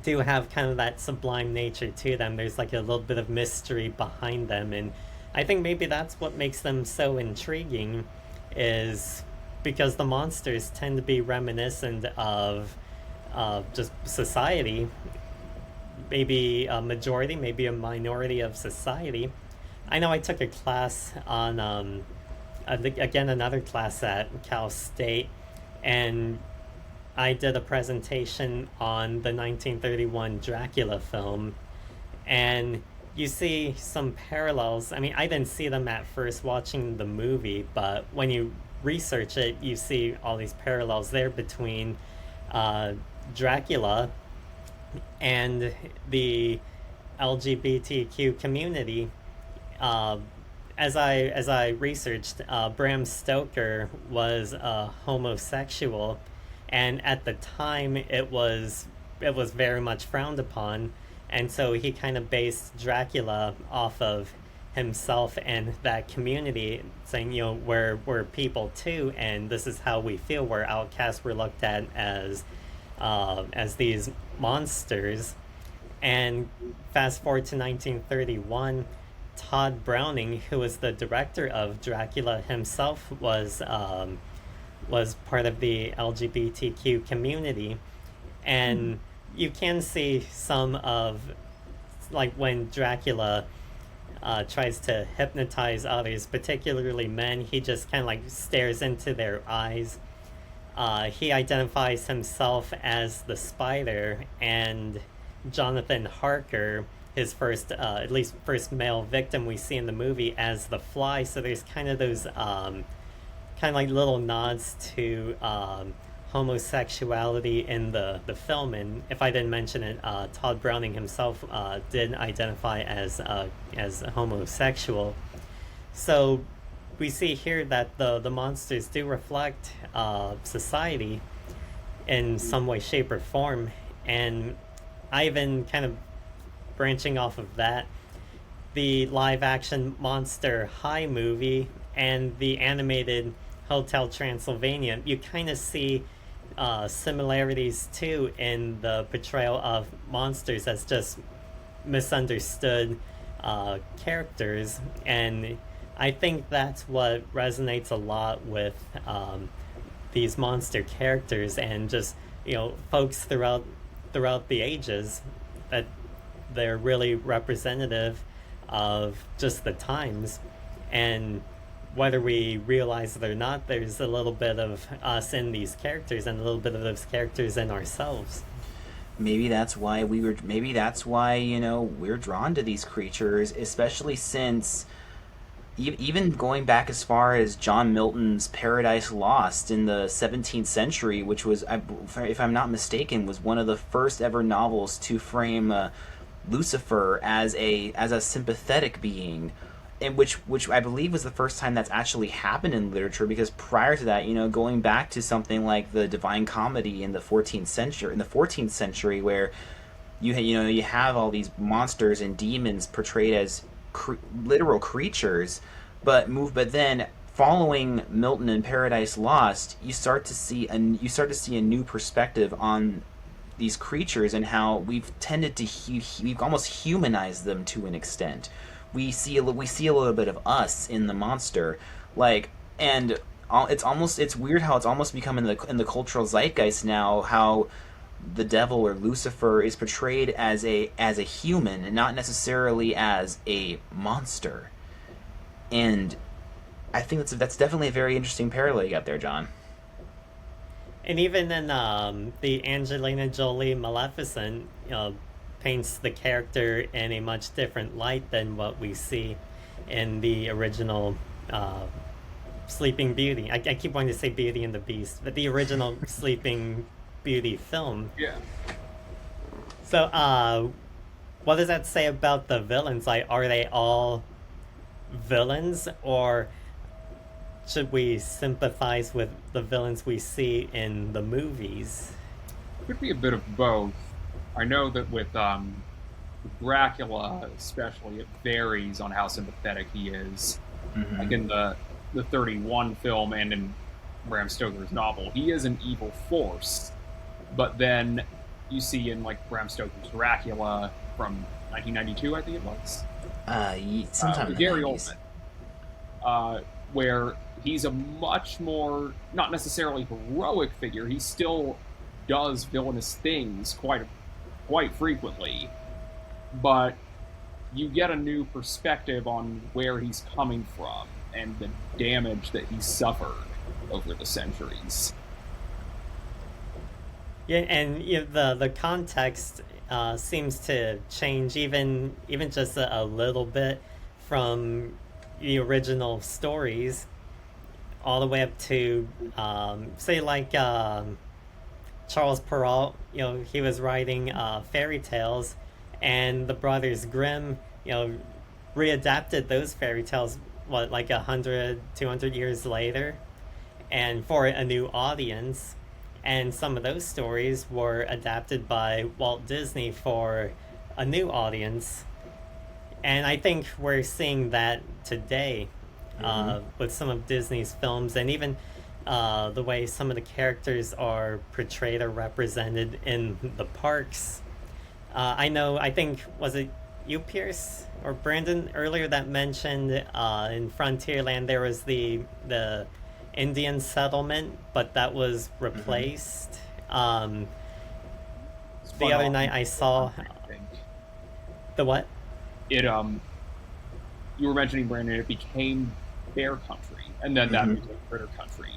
[SPEAKER 1] do have kind of that sublime nature to them. There's like a little bit of mystery behind them, and I think maybe that's what makes them so intriguing, is because the monsters tend to be reminiscent of just society, maybe a majority, maybe a minority of society. I know I took a class on, again, another class at Cal State, and I did a presentation on the 1931 Dracula film, and you see some parallels. I mean, I didn't see them at first watching the movie, but when you research it, you see all these parallels there between Dracula and the LGBTQ community. As I researched, Bram Stoker was a homosexual, and at the time it was very much frowned upon, and so he kind of based Dracula off of himself and that community, saying, we're people too, and this is how we feel. We're outcasts. We're looked at as these monsters. And fast forward to 1931, Todd Browning, who was the director of Dracula himself, was part of the LGBTQ community, and you can see some of, like, when Dracula tries to hypnotize others, particularly men, he just kind of like stares into their eyes. He identifies himself as the Spider, and Jonathan Harker, his first, at least first male victim we see in the movie, as the Fly. So there's kind of those kind of like little nods to homosexuality in the film. And if I didn't mention it, Todd Browning himself did identify as homosexual. So we see here that the monsters do reflect society in some way, shape, or form. And Ivan, kind of branching off of that, the live action Monster High movie and the animated Hotel Transylvania, you kind of see similarities too in the portrayal of monsters as just misunderstood characters. And I think that's what resonates a lot with these monster characters, and just folks throughout the ages, that they're really representative of just the times. And whether we realize it or not, there's a little bit of us in these characters and a little bit of those characters in ourselves.
[SPEAKER 2] Maybe that's why we're drawn to these creatures, especially since even going back as far as John Milton's Paradise Lost in the 17th century, which was, if I'm not mistaken, was one of the first ever novels to frame Lucifer as a sympathetic being, and which I believe was the first time that's actually happened in literature. Because prior to that, going back to something like the Divine Comedy in the 14th century, where you have all these monsters and demons portrayed as literal creatures, but then following Milton and Paradise Lost, you start to see a new perspective on these creatures, and how we've almost humanized them to an extent. We see a little bit of us in the monster, and it's weird how it's almost become in the cultural zeitgeist now, how the devil or Lucifer is portrayed as a human and not necessarily as a monster. And I think that's definitely a very interesting parallel you got there, John.
[SPEAKER 1] And even in the Angelina Jolie Maleficent, paints the character in a much different light than what we see in the original Sleeping Beauty. I keep wanting to say Beauty and the Beast, but the original Sleeping Beauty film.
[SPEAKER 3] Yeah.
[SPEAKER 1] So, what does that say about the villains? Like, are they all villains, or should we sympathize with the villains we see in the movies?
[SPEAKER 3] Could be a bit of both. I know that with Dracula, especially, it varies on how sympathetic he is. Like in the 31 film and in Bram Stoker's novel, he is an evil force. But then you see in like Bram Stoker's Dracula from 1992, I think it was,
[SPEAKER 2] Sometime in
[SPEAKER 3] with
[SPEAKER 2] the
[SPEAKER 3] Gary
[SPEAKER 2] 90s.
[SPEAKER 3] Oldman, where he's a much more not necessarily heroic figure. He still does villainous things quite frequently, but you get a new perspective on where he's coming from and the damage that he suffered over the centuries.
[SPEAKER 1] Yeah, and the context seems to change even just a little bit from the original stories, all the way up to say like Charles Perrault. He was writing fairy tales, and the Brothers Grimm, readapted those fairy tales what like 100, 200 years later, and for a new audience. And some of those stories were adapted by Walt Disney for a new audience. And I think we're seeing that today with some of Disney's films, and even the way some of the characters are portrayed or represented in the parks. I think, was it you, Pierce, or Brandon, earlier that mentioned in Frontierland there was the Indian settlement, but that was replaced. The other night I saw
[SPEAKER 3] I think
[SPEAKER 1] the what?
[SPEAKER 3] it you were mentioning, Brandon, it became Bear Country, and then that became Critter Country.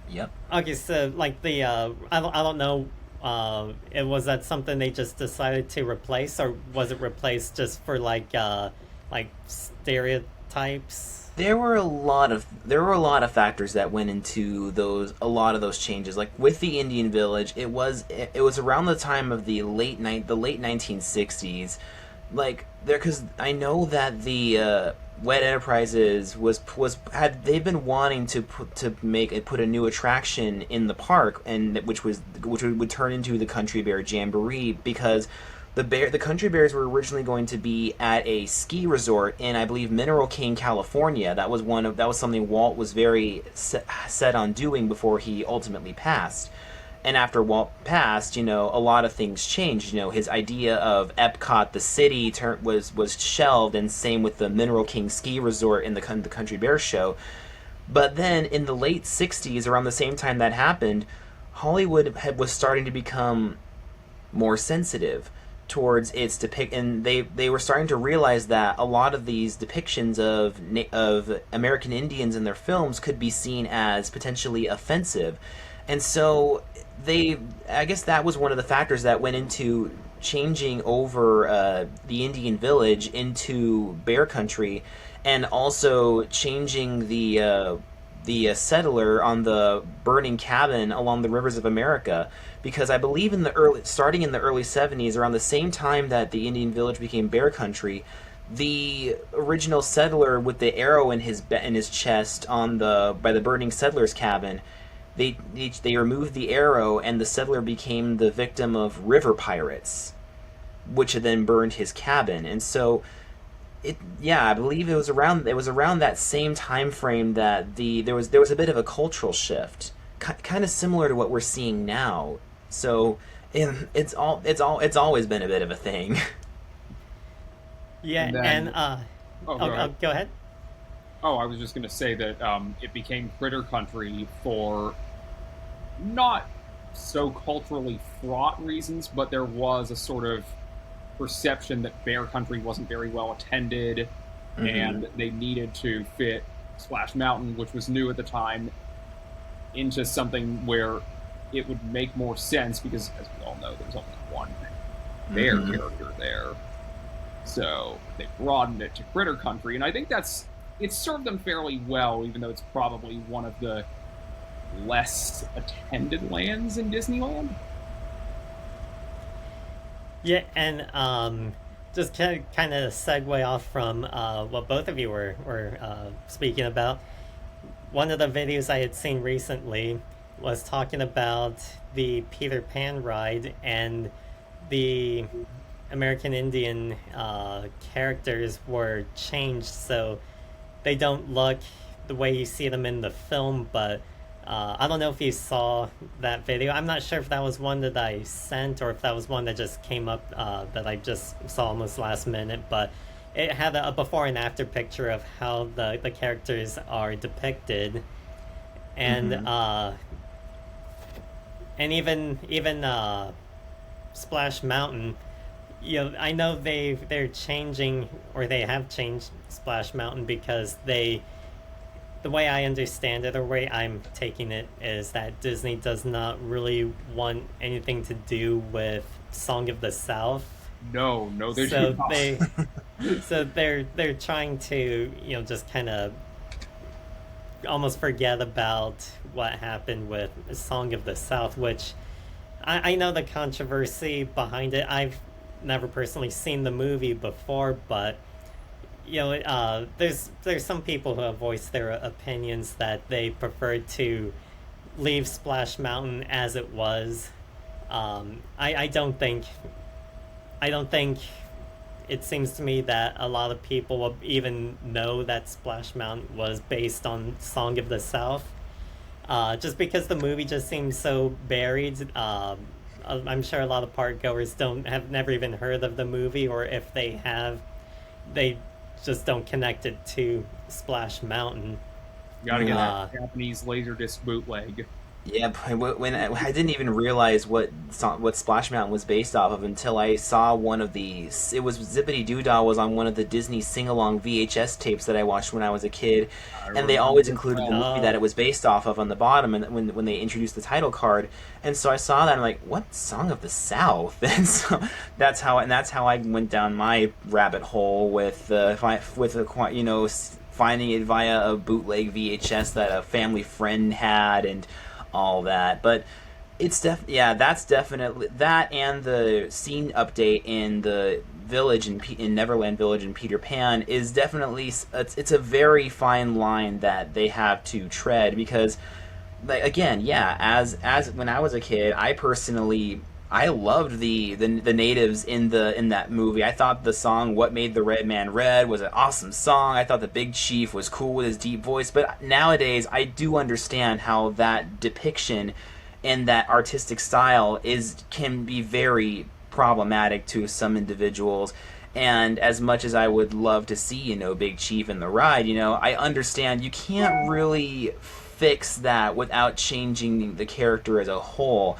[SPEAKER 2] Yep.
[SPEAKER 1] Okay, so like the I don't know. Was that something they just decided to replace, or was it replaced just for like stereotypes?
[SPEAKER 2] There were a lot of factors that went into a lot of those changes. Like with the Indian Village, it was around the time of the late 1960s. Like there, because I know that the Wet Enterprises they've been wanting to put a new attraction in the park, and which would turn into the Country Bear Jamboree, because the Country Bears were originally going to be at a ski resort in, I believe, Mineral King, California. That was something Walt was very set on doing before he ultimately passed. And after Walt passed, a lot of things changed. His idea of Epcot, the city, was shelved, and same with the Mineral King ski resort in the Country Bear show. But then in the late 60s, around the same time that happened, Hollywood was starting to become more sensitive towards its and they were starting to realize that a lot of these depictions of American Indians in their films could be seen as potentially offensive. And so I guess that was one of the factors that went into changing over the Indian Village into Bear Country, and also changing the settler on the burning cabin along the rivers of America. Because I believe starting in the early 70s, around the same time that the Indian Village became Bear Country, the original settler with the arrow in his chest by the burning settler's cabin, they removed the arrow, and the settler became the victim of river pirates, which had then burned his cabin. And so I believe it was around that same time frame that there was a bit of a cultural shift, kind of similar to what we're seeing now. So it's always been a bit of a thing.
[SPEAKER 1] Yeah,
[SPEAKER 3] And then-
[SPEAKER 1] go ahead.
[SPEAKER 3] Oh, I was just going to say that it became Critter Country for not so culturally fraught reasons, but there was a sort of perception that Bear Country wasn't very well attended, and they needed to fit Splash Mountain, which was new at the time, into something where it would make more sense, because, as we all know, there's only one bear character there. So they broadened it to Critter Country, and I think it served them fairly well, even though it's probably one of the less attended lands in Disneyland.
[SPEAKER 1] Yeah, and just kind of segue off from what both of you were speaking about. One of the videos I had seen recently was talking about the Peter Pan ride, and the American Indian characters were changed so they don't look the way you see them in the film. But I don't know if you saw that video. I'm not sure if that was one that I sent or if that was one that just came up that I just saw almost last minute. But it had a before and after picture of how the characters are depicted, and and even Splash Mountain. I know they're changing, or they have changed Splash Mountain because the way I understand it, or way I'm taking it, is that Disney does not really want anything to do with Song of the South.
[SPEAKER 3] No, they
[SPEAKER 1] So
[SPEAKER 3] do not.
[SPEAKER 1] they're trying to just kind of almost forget about what happened with Song of the South, which I know the controversy behind it. I've never personally seen the movie before, but there's some people who have voiced their opinions that they prefer to leave Splash Mountain as it was. I don't think it seems to me that a lot of people will even know that Splash Mountain was based on Song of the South. Just because the movie just seems so buried. I'm sure a lot of park goers have never even heard of the movie, or if they have, they just don't connect it to Splash Mountain.
[SPEAKER 3] You gotta get
[SPEAKER 1] Uh,
[SPEAKER 3] that Japanese Laserdisc bootleg.
[SPEAKER 2] Yeah, when I didn't even realize what Splash Mountain was based off of until I saw one of the, it was Zippity Doo-Dah was on one of the Disney sing-along VHS tapes that I watched when I was a kid, and they always included the movie that it was based off of on the bottom, and when they introduced the title card, and so I saw that and I'm like, what Song of the South? And so that's how I went down my rabbit hole with finding it via a bootleg VHS that a family friend had and all that. But that's definitely that, and the scene update in the village in Neverland Village in Peter Pan is definitely, it's a very fine line that they have to tread, because like, again, yeah, as when I was a kid, I loved the natives in that movie. I thought the song "What Made the Red Man Red" was an awesome song. I thought the Big Chief was cool with his deep voice. But nowadays, I do understand how that depiction and that artistic style can be very problematic to some individuals. And as much as I would love to see Big Chief in the ride, I understand you can't really fix that without changing the character as a whole.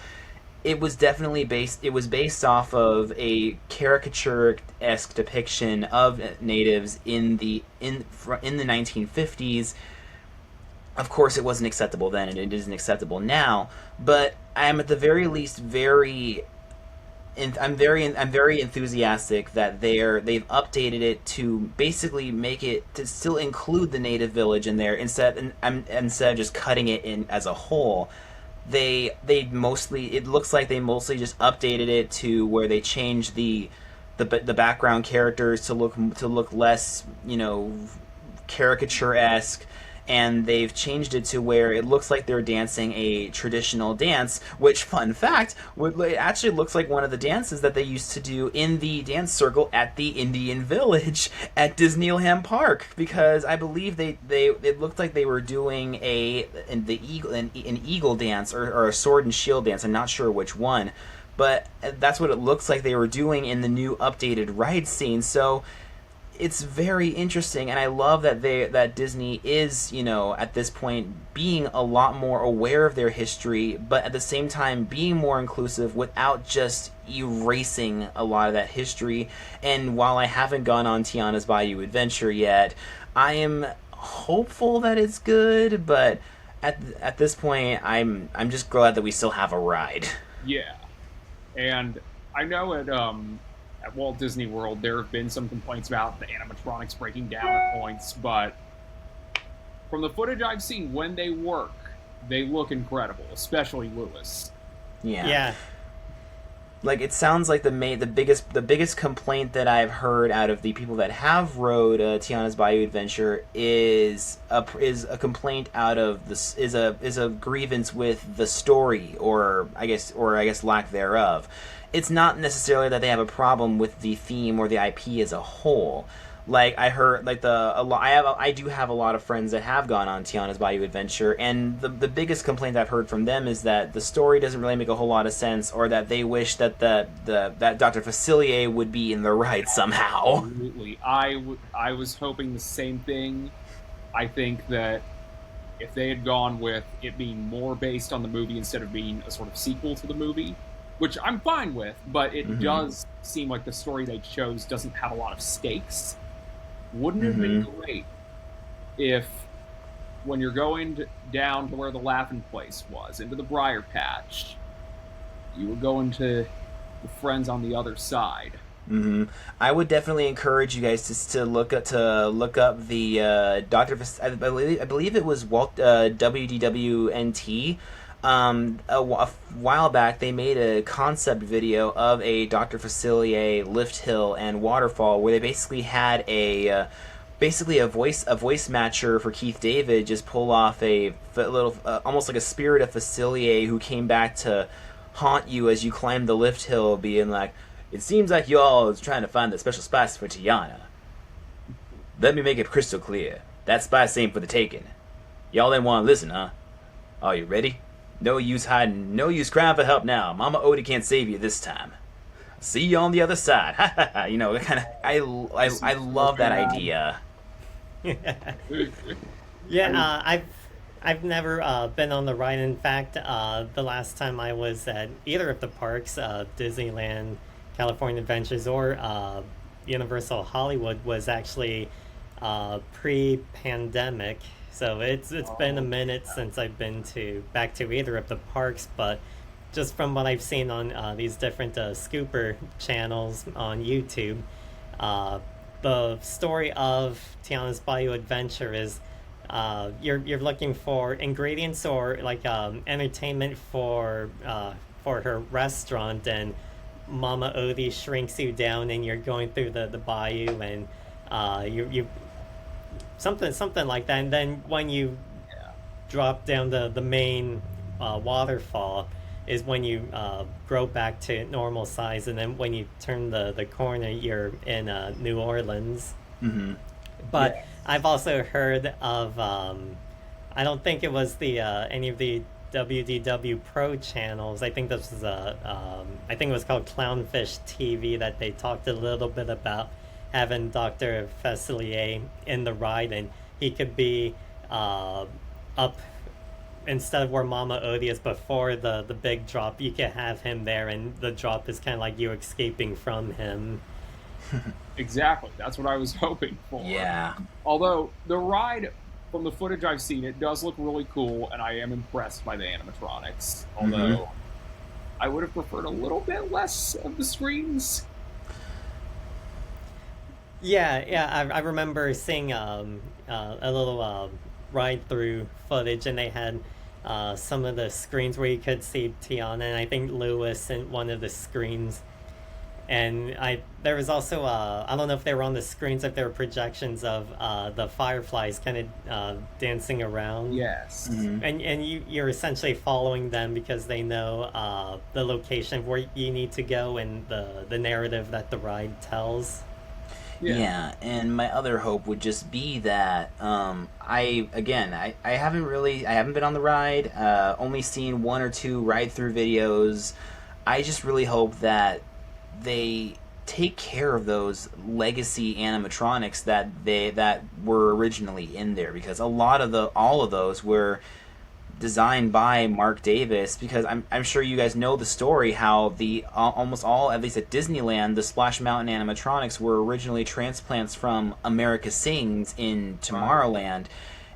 [SPEAKER 2] It was based off of a caricature-esque depiction of natives in the 1950s. Of course, it wasn't acceptable then, and it isn't acceptable now. But I'm at the very least I'm very enthusiastic that they've updated it to basically make it to still include the native village in there instead of just cutting it in as a whole. It looks like they mostly just updated it to where they changed the background characters to look less caricature-esque, and they've changed it to where it looks like they're dancing a traditional dance, which, fun fact, it actually looks like one of the dances that they used to do in the dance circle at the Indian Village at Disneyland Park, because I believe it looked like they were doing an eagle dance or a sword and shield dance. I'm not sure which one, but that's what it looks like they were doing in the new updated ride scene. So it's very interesting, and I love that Disney is, at this point, being a lot more aware of their history, but at the same time being more inclusive without just erasing a lot of that history. And while I haven't gone on Tiana's Bayou Adventure yet, I am hopeful that it's good, but at this point, I'm just glad that we still have a ride.
[SPEAKER 3] Yeah, and I know at Walt Disney World, there have been some complaints about the animatronics breaking down at points, but from the footage I've seen, when they work, they look incredible, especially Louis.
[SPEAKER 2] Yeah.
[SPEAKER 1] Yeah.
[SPEAKER 2] like it sounds like the biggest complaint that I've heard out of the people that have rode Tiana's Bayou Adventure is a complaint out of this is a grievance with the story, or I guess lack thereof. It's not necessarily that they have a problem with the theme or the IP as a whole. Like I heard, like I do have a lot of friends that have gone on Tiana's Bayou Adventure, and the biggest complaint I've heard from them is that the story doesn't really make a whole lot of sense, or that they wish that that Dr. Facilier would be in the ride somehow.
[SPEAKER 3] Absolutely. I was hoping the same thing. I think that if they had gone with it being more based on the movie instead of being a sort of sequel to the movie, which I'm fine with, but it does seem like the story they chose doesn't have a lot of stakes. Wouldn't it have been great if, when you're going down to where the Laughing Place was, into the Briar Patch, you were going to the friends on the other side?
[SPEAKER 2] I would definitely encourage you guys to look up the I believe it was Walt WDWNT. A while back, they made a concept video of a Dr. Facilier lift hill and waterfall, where they basically had a voice matcher for Keith David just pull off a little almost like a spirit of Facilier who came back to haunt you as you climbed the lift hill, being like, "It seems like you all is trying to find the special spice for Tiana. Let me make it crystal clear. That spice ain't for the taking. Y'all didn't want to listen, huh? Are you ready? No use hiding, no use crying for help now. Mama Odie can't save you this time. See you on the other side." Ha ha ha. You know, kind of. I love that idea.
[SPEAKER 1] Yeah, I've never been on the ride. In fact, the last time I was at either of the parks, Disneyland, California Adventures, or Universal Hollywood, was actually pre-pandemic. So it's been a minute since I've been back to either of the parks, but just from what I've seen on these different scooper channels on YouTube, the story of Tiana's Bayou Adventure is you're looking for ingredients or like entertainment for her restaurant, and Mama Odie shrinks you down, and you're going through the bayou, and you something like that. And then when you drop down the main waterfall is when you grow back to normal size, and then when you turn the corner, you're in New Orleans. But
[SPEAKER 3] Yes.
[SPEAKER 1] I've also heard of I don't think it was the any of the WDW Pro channels. I think this was I think it was called Clownfish TV, that they talked a little bit about having Dr. Facilier in the ride, and he could be up instead of where Mama Odie is before the big drop. You could have him there, and the drop is kind of like you escaping from him.
[SPEAKER 3] Exactly. That's what I was hoping for.
[SPEAKER 2] Yeah.
[SPEAKER 3] Although the ride, from the footage I've seen, it does look really cool, and I am impressed by the animatronics. Although I would have preferred a little bit less of the screens.
[SPEAKER 1] Yeah. I remember seeing a little ride through footage, and they had some of the screens where you could see Tiana, and I think Lewis in one of the screens. And there was also I don't know if they were on the screens, if there were projections of the fireflies kind of dancing around.
[SPEAKER 3] Yes.
[SPEAKER 1] And you're essentially following them because they know the location of where you need to go, and the narrative that the ride tells.
[SPEAKER 2] Yeah, and my other hope would just be that I haven't been on the ride, only seen one or two ride through videos. I just really hope that they take care of those legacy animatronics that were originally in there, because all of those were designed by Mark Davis, because I'm sure you guys know the story how almost all, at least at Disneyland, the Splash Mountain animatronics were originally transplants from America Sings in Tomorrowland,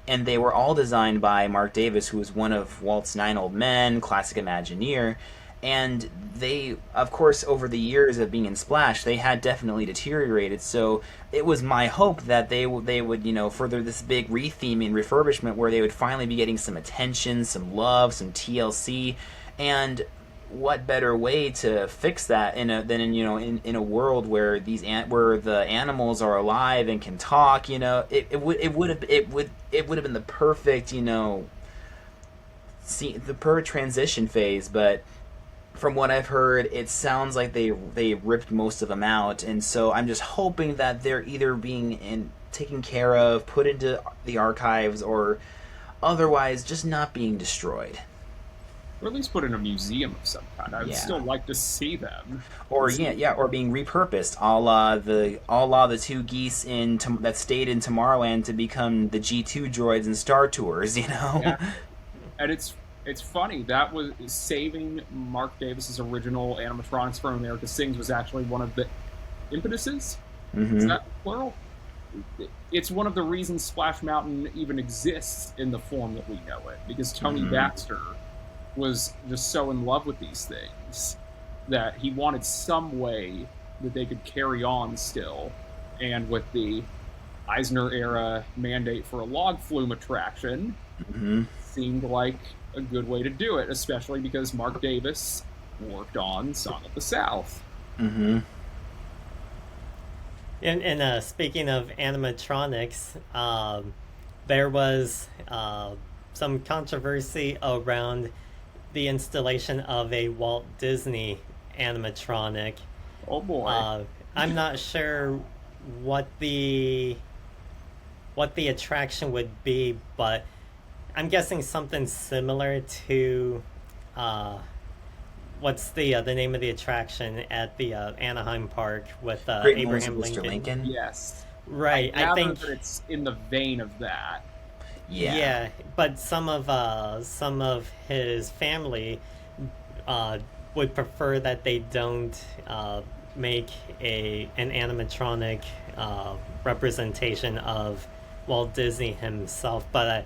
[SPEAKER 2] and they were all designed by Mark Davis, who was one of Walt's 9 Old Men, classic Imagineer. And they, of course, over the years of being in Splash, they had definitely deteriorated. So it was my hope that they would, further this big retheming, refurbishment, where they would finally be getting some attention, some love, some TLC. And what better way to fix that than in in a world where where the animals are alive and can talk? It would have been the perfect the perfect transition phase, but from what I've heard, it sounds like they ripped most of them out, and so I'm just hoping that they're either being taken care of, put into the archives, or otherwise just not being destroyed.
[SPEAKER 3] Or at least put in a museum of some kind. I would
[SPEAKER 2] Yeah.
[SPEAKER 3] still like to see them.
[SPEAKER 2] Or or being repurposed, a la the two geese that stayed in Tomorrowland to become the G2 droids in Star Tours.
[SPEAKER 3] Yeah. And it's funny, that was saving Mark Davis's original animatronics from America Sings was actually one of the impetuses. Is that plural? It's one of the reasons Splash Mountain even exists in the form that we know it, because Tony Baxter was just so in love with these things that he wanted some way that they could carry on still. And with the Eisner era mandate for a log flume attraction, seemed like a good way to do it, especially because Mark Davis worked on Song of the South.
[SPEAKER 1] And speaking of animatronics, there was some controversy around the installation of a Walt Disney animatronic.
[SPEAKER 3] Oh boy.
[SPEAKER 1] I'm not sure what the attraction would be, but I'm guessing something similar to what's the name of the attraction at the Anaheim Park with
[SPEAKER 2] Great
[SPEAKER 1] Abraham
[SPEAKER 2] Moments with Mr.
[SPEAKER 1] Lincoln?
[SPEAKER 3] Yes.
[SPEAKER 1] Right. I
[SPEAKER 3] gather
[SPEAKER 1] think
[SPEAKER 3] that it's in the vein of that.
[SPEAKER 2] Yeah.
[SPEAKER 1] but some of his family would prefer that they don't make an animatronic representation of Walt Disney himself. But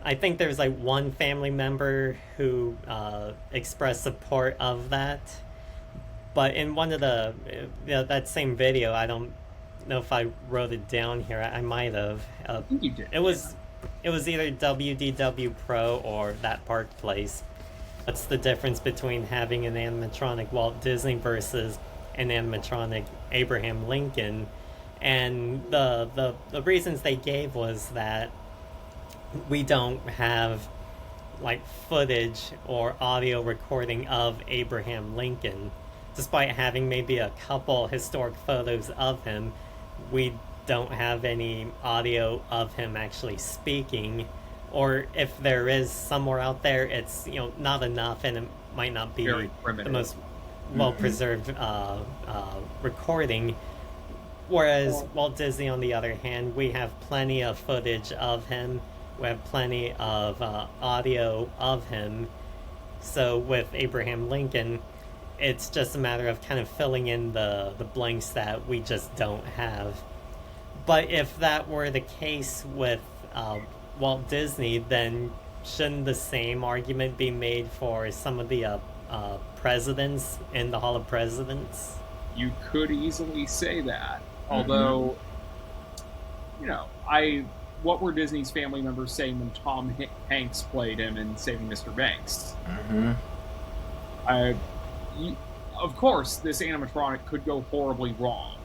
[SPEAKER 1] I think there's like one family member who expressed support of that. But in one of that same video, I don't know if I wrote it down here. I might have.
[SPEAKER 3] I think you did.
[SPEAKER 1] It was either WDW Pro or That Park Place. What's the difference between having an animatronic Walt Disney versus an animatronic Abraham Lincoln? And the reasons they gave was that we don't have like footage or audio recording of Abraham Lincoln. Despite having maybe a couple historic photos of him, we don't have any audio of him actually speaking, or if there is somewhere out there, it's not enough, and it might not be
[SPEAKER 3] Very
[SPEAKER 1] the
[SPEAKER 3] primitive.
[SPEAKER 1] most well preserved recording. Whereas Walt Disney, on the other hand, we have plenty of footage of him. We have plenty of audio of him. So with Abraham Lincoln, it's just a matter of kind of filling in the blanks that we just don't have. But if that were the case with Walt Disney, then shouldn't the same argument be made for some of the presidents in the Hall of Presidents?
[SPEAKER 3] You could easily say that. Although, what were Disney's family members saying when Tom Hanks played him in Saving Mr. Banks? Of course, this animatronic could go horribly wrong,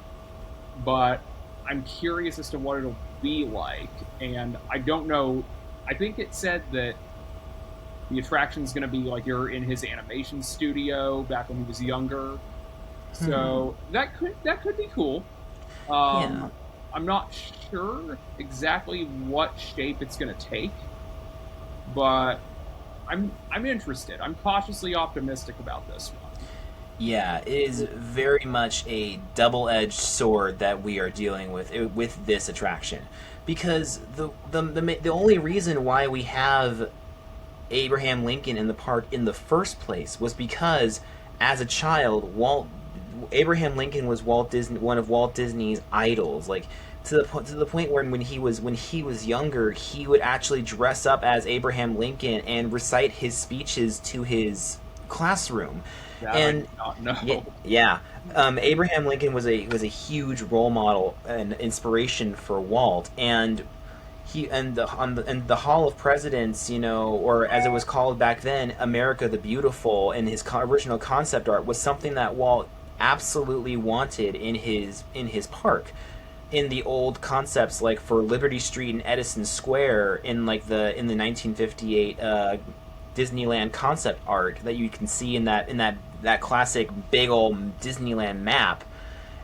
[SPEAKER 3] but I'm curious as to what it'll be like, and I don't know. I think it said that the attraction's going to be like you're in his animation studio back when he was younger, so that could be cool.
[SPEAKER 2] Yeah.
[SPEAKER 3] I'm not sure exactly what shape it's going to take, but I'm interested. I'm cautiously optimistic about this one.
[SPEAKER 2] Yeah, it is very much a double-edged sword that we are dealing with this attraction, because the only reason why we have Abraham Lincoln in the park in the first place was because, as a child, Abraham Lincoln was one of Walt Disney's idols. Like to the point where when he was younger, he would actually dress up as Abraham Lincoln and recite his speeches to his classroom.
[SPEAKER 3] That
[SPEAKER 2] And
[SPEAKER 3] I do not know.
[SPEAKER 2] yeah, Abraham Lincoln was a huge role model and inspiration for Walt, and he and the Hall of Presidents, you know, or as it was called back then, America the Beautiful, and his original concept art was something that Walt absolutely wanted in his park. In the old concepts, like for Liberty Street and Edison Square, in the 1958 Disneyland concept art that you can see in that classic big old Disneyland map.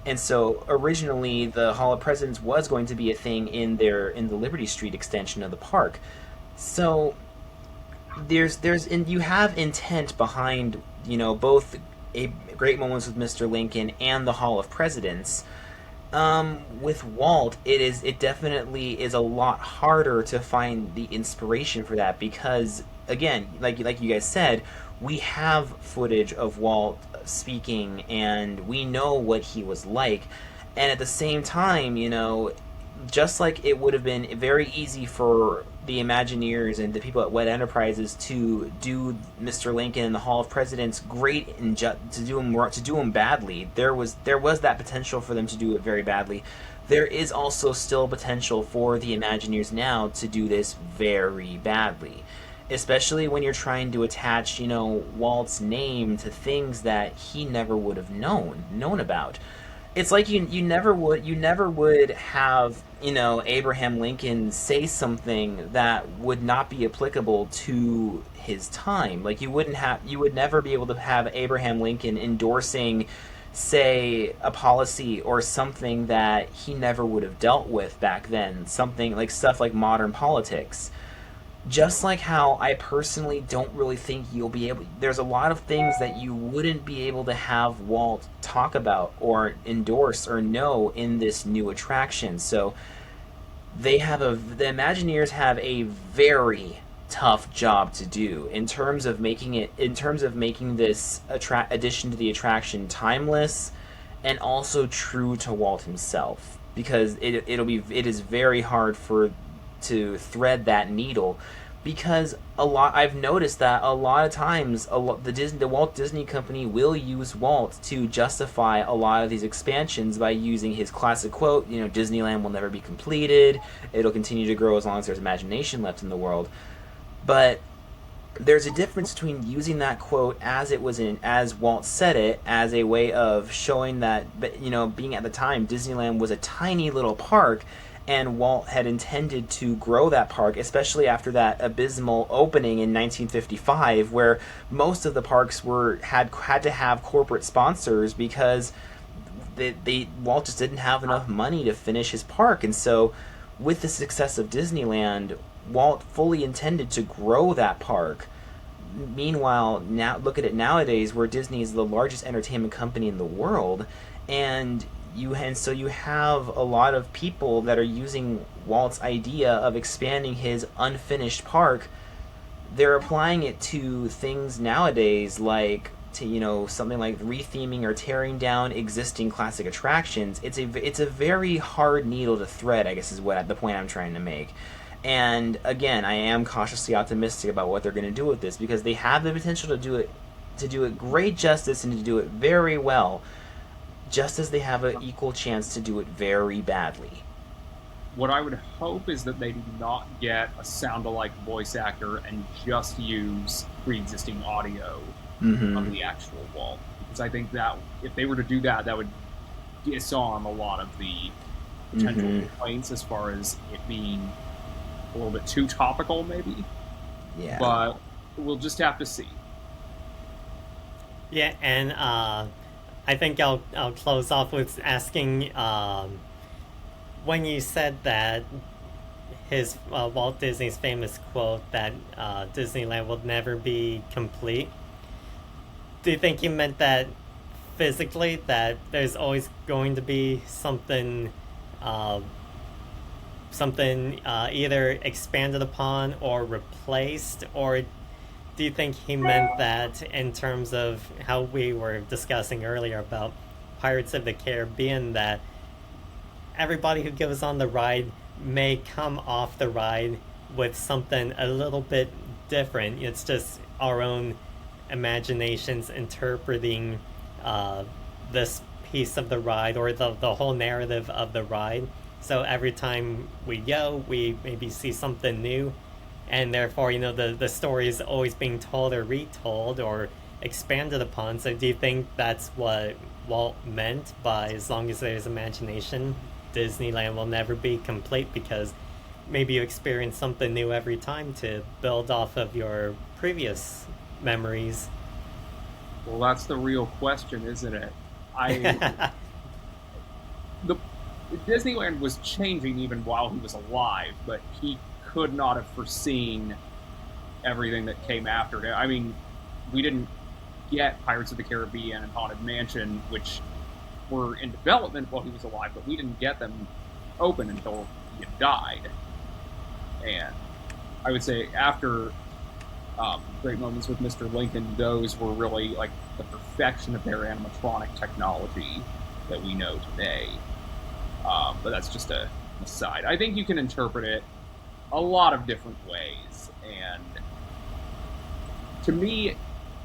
[SPEAKER 2] And so originally the Hall of Presidents was going to be a thing in the Liberty Street extension of the park. So and you have intent behind, you know, both a Great Moments with Mr. Lincoln and the Hall of Presidents. With Walt, it definitely is a lot harder to find the inspiration for that because, again, like you guys said, we have footage of Walt speaking, and we know what he was like. And at the same time, you know, just like it would have been very easy for the Imagineers and the people at Wet Enterprises to do Mr. Lincoln and the Hall of Presidents great and to do him badly. There was that potential for them to do it very badly. There is also still potential for the Imagineers now to do this very badly, especially when you're trying to attach, you know, Walt's name to things that he never would have known about. It's like you never would have, you know, Abraham Lincoln say something that would not be applicable to his time. Like you would never be able to have Abraham Lincoln endorsing, say, a policy or something that he never would have dealt with back then, something like stuff like modern politics. Just like how I personally don't really think there's a lot of things that you wouldn't be able to have Walt talk about or endorse or know in this new attraction. So the Imagineers have a very tough job to do in terms of making this addition to the attraction timeless and also true to Walt himself, because it is very hard to thread that needle, because I've noticed that a lot of times the Walt Disney Company will use Walt to justify a lot of these expansions by using his classic quote, you know, Disneyland will never be completed, it'll continue to grow as long as there's imagination left in the world. But there's a difference between using that quote as Walt said it, as a way of showing that, you know, being at the time Disneyland was a tiny little park, and Walt had intended to grow that park, especially after that abysmal opening in 1955, where most of the parks had to have corporate sponsors because Walt just didn't have enough money to finish his park. And so with the success of Disneyland, Walt fully intended to grow that park. Meanwhile, now look at it nowadays, where Disney is the largest entertainment company in the world, and so you have a lot of people that are using Walt's idea of expanding his unfinished park. They're applying it to things nowadays, like to, you know, something like retheming or tearing down existing classic attractions. It's a very hard needle to thread, I guess, is what the point I'm trying to make. And again, I am cautiously optimistic about what they're going to do with this, because they have the potential to do it great justice and to do it very well, just as they have an equal chance to do it very badly.
[SPEAKER 3] What I would hope is that they do not get a sound-alike voice actor and just use pre-existing audio of the actual Walt. Because I think that if they were to do that, that would disarm a lot of the potential complaints as far as it being a little bit too topical, maybe.
[SPEAKER 2] Yeah.
[SPEAKER 3] But we'll just have to see.
[SPEAKER 1] Yeah, and I think I'll close off with asking, when you said that his Walt Disney's famous quote that Disneyland will never be complete, do you think he meant that physically, that there's always going to be something either expanded upon or replaced, or do you think he meant that in terms of how we were discussing earlier about Pirates of the Caribbean, that everybody who goes on the ride may come off the ride with something a little bit different? It's just our own imaginations interpreting this piece of the ride, or the whole narrative of the ride. So every time we go, we maybe see something new, and therefore, the story is always being told or retold or expanded upon. So do you think that's what Walt meant by as long as there's imagination, Disneyland will never be complete, because maybe you experience something new every time to build off of your previous memories?
[SPEAKER 3] Well, that's the real question, isn't it? I the Disneyland was changing even while he was alive, but he could not have foreseen everything that came after it. I mean, we didn't get Pirates of the Caribbean and Haunted Mansion, which were in development while he was alive, but we didn't get them open until he had died. And I would say after Great Moments with Mr. Lincoln, those were really like the perfection of their animatronic technology that we know today. But that's just an aside. I think you can interpret it a lot of different ways, and to me,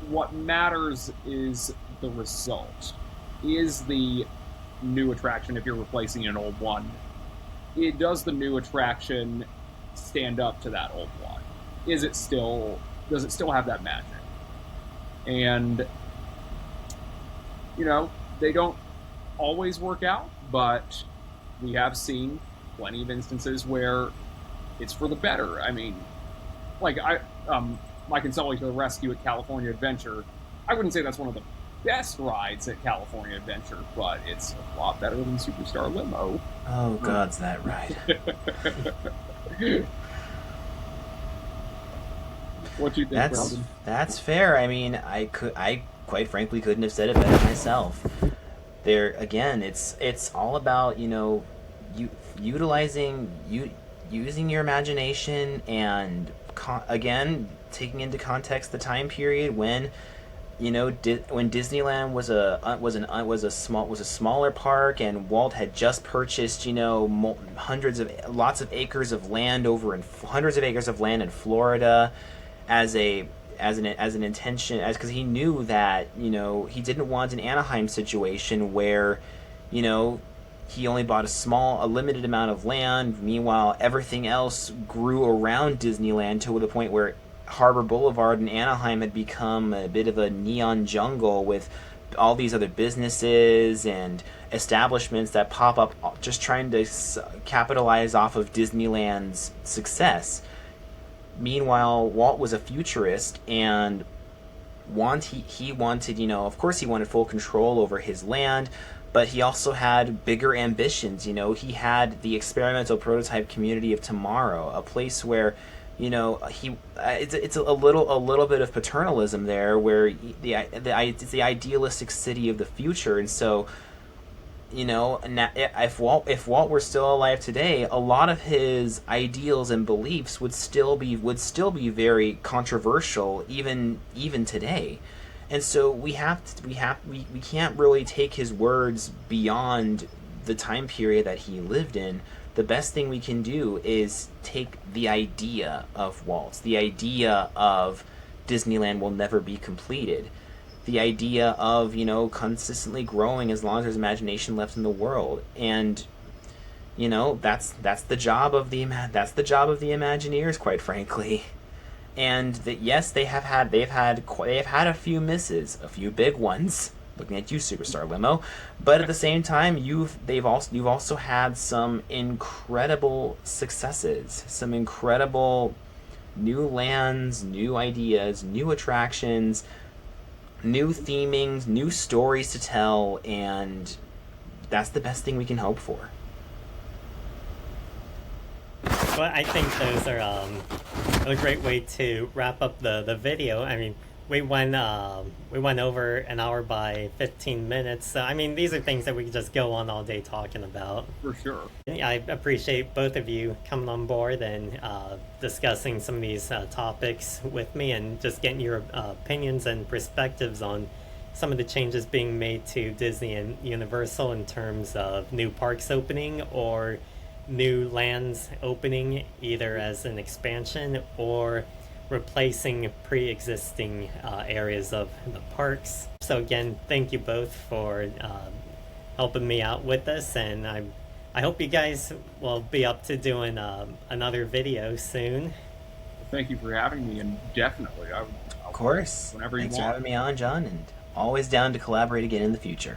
[SPEAKER 3] what matters is the result. Is the new attraction, if you're replacing an old one, does the new attraction stand up to that old one? Does it still have that magic? And they don't always work out, but we have seen plenty of instances where it's for the better. I mean, like My Consoli to the Rescue at California Adventure, I wouldn't say that's one of the best rides at California Adventure, but it's a lot better than Superstar Limo.
[SPEAKER 2] Oh, God's that ride.
[SPEAKER 3] What do you think, Brandon?
[SPEAKER 2] That's fair. I mean, I quite frankly couldn't have said it better myself. There again, it's all about utilizing using your imagination, and again taking into context the time period when when Disneyland was a smaller park, and Walt had just purchased hundreds of acres of land in Florida as an intention, because he knew that he didn't want an Anaheim situation where he only bought a limited amount of land. Meanwhile, everything else grew around Disneyland to the point where Harbor Boulevard in Anaheim had become a bit of a neon jungle with all these other businesses and establishments that pop up just trying to capitalize off of Disneyland's success. Meanwhile, Walt was a futurist, and he wanted, of course he wanted full control over his land, but he also had bigger ambitions. He had the experimental prototype community of tomorrow, a place where it's a little bit of paternalism there, where it's the idealistic city of the future. And so if Walt were still alive today, a lot of his ideals and beliefs would still be very controversial even today. And so we can't really take his words beyond the time period that he lived in. The best thing we can do is take the idea of Walt's, the idea of Disneyland will never be completed, the idea of consistently growing as long as there's imagination left in the world, and that's the job of the Imagineers, quite frankly. And that, yes, they've had a few misses, a few big ones. Looking at you, Superstar Limo, but at the same time, you've also had some incredible successes, some incredible new lands, new ideas, new attractions, new themings, new stories to tell, and that's the best thing we can hope for.
[SPEAKER 1] Well, I think those are a great way to wrap up the video. I mean, we went over an hour by 15 minutes. So, I mean, these are things that we could just go on all day talking about.
[SPEAKER 3] For sure.
[SPEAKER 1] I appreciate both of you coming on board and discussing some of these topics with me, and just getting your opinions and perspectives on some of the changes being made to Disney and Universal in terms of new parks opening or new lands opening, either as an expansion or replacing pre-existing areas of the parks. So again, thank you both for helping me out with this, and I'm I hope you guys will be up to doing another video soon.
[SPEAKER 3] Thank you for having me, and definitely,
[SPEAKER 2] Of course.
[SPEAKER 3] whenever you
[SPEAKER 2] Thanks for
[SPEAKER 3] want.
[SPEAKER 2] having me on, John, and always down to collaborate again in the future.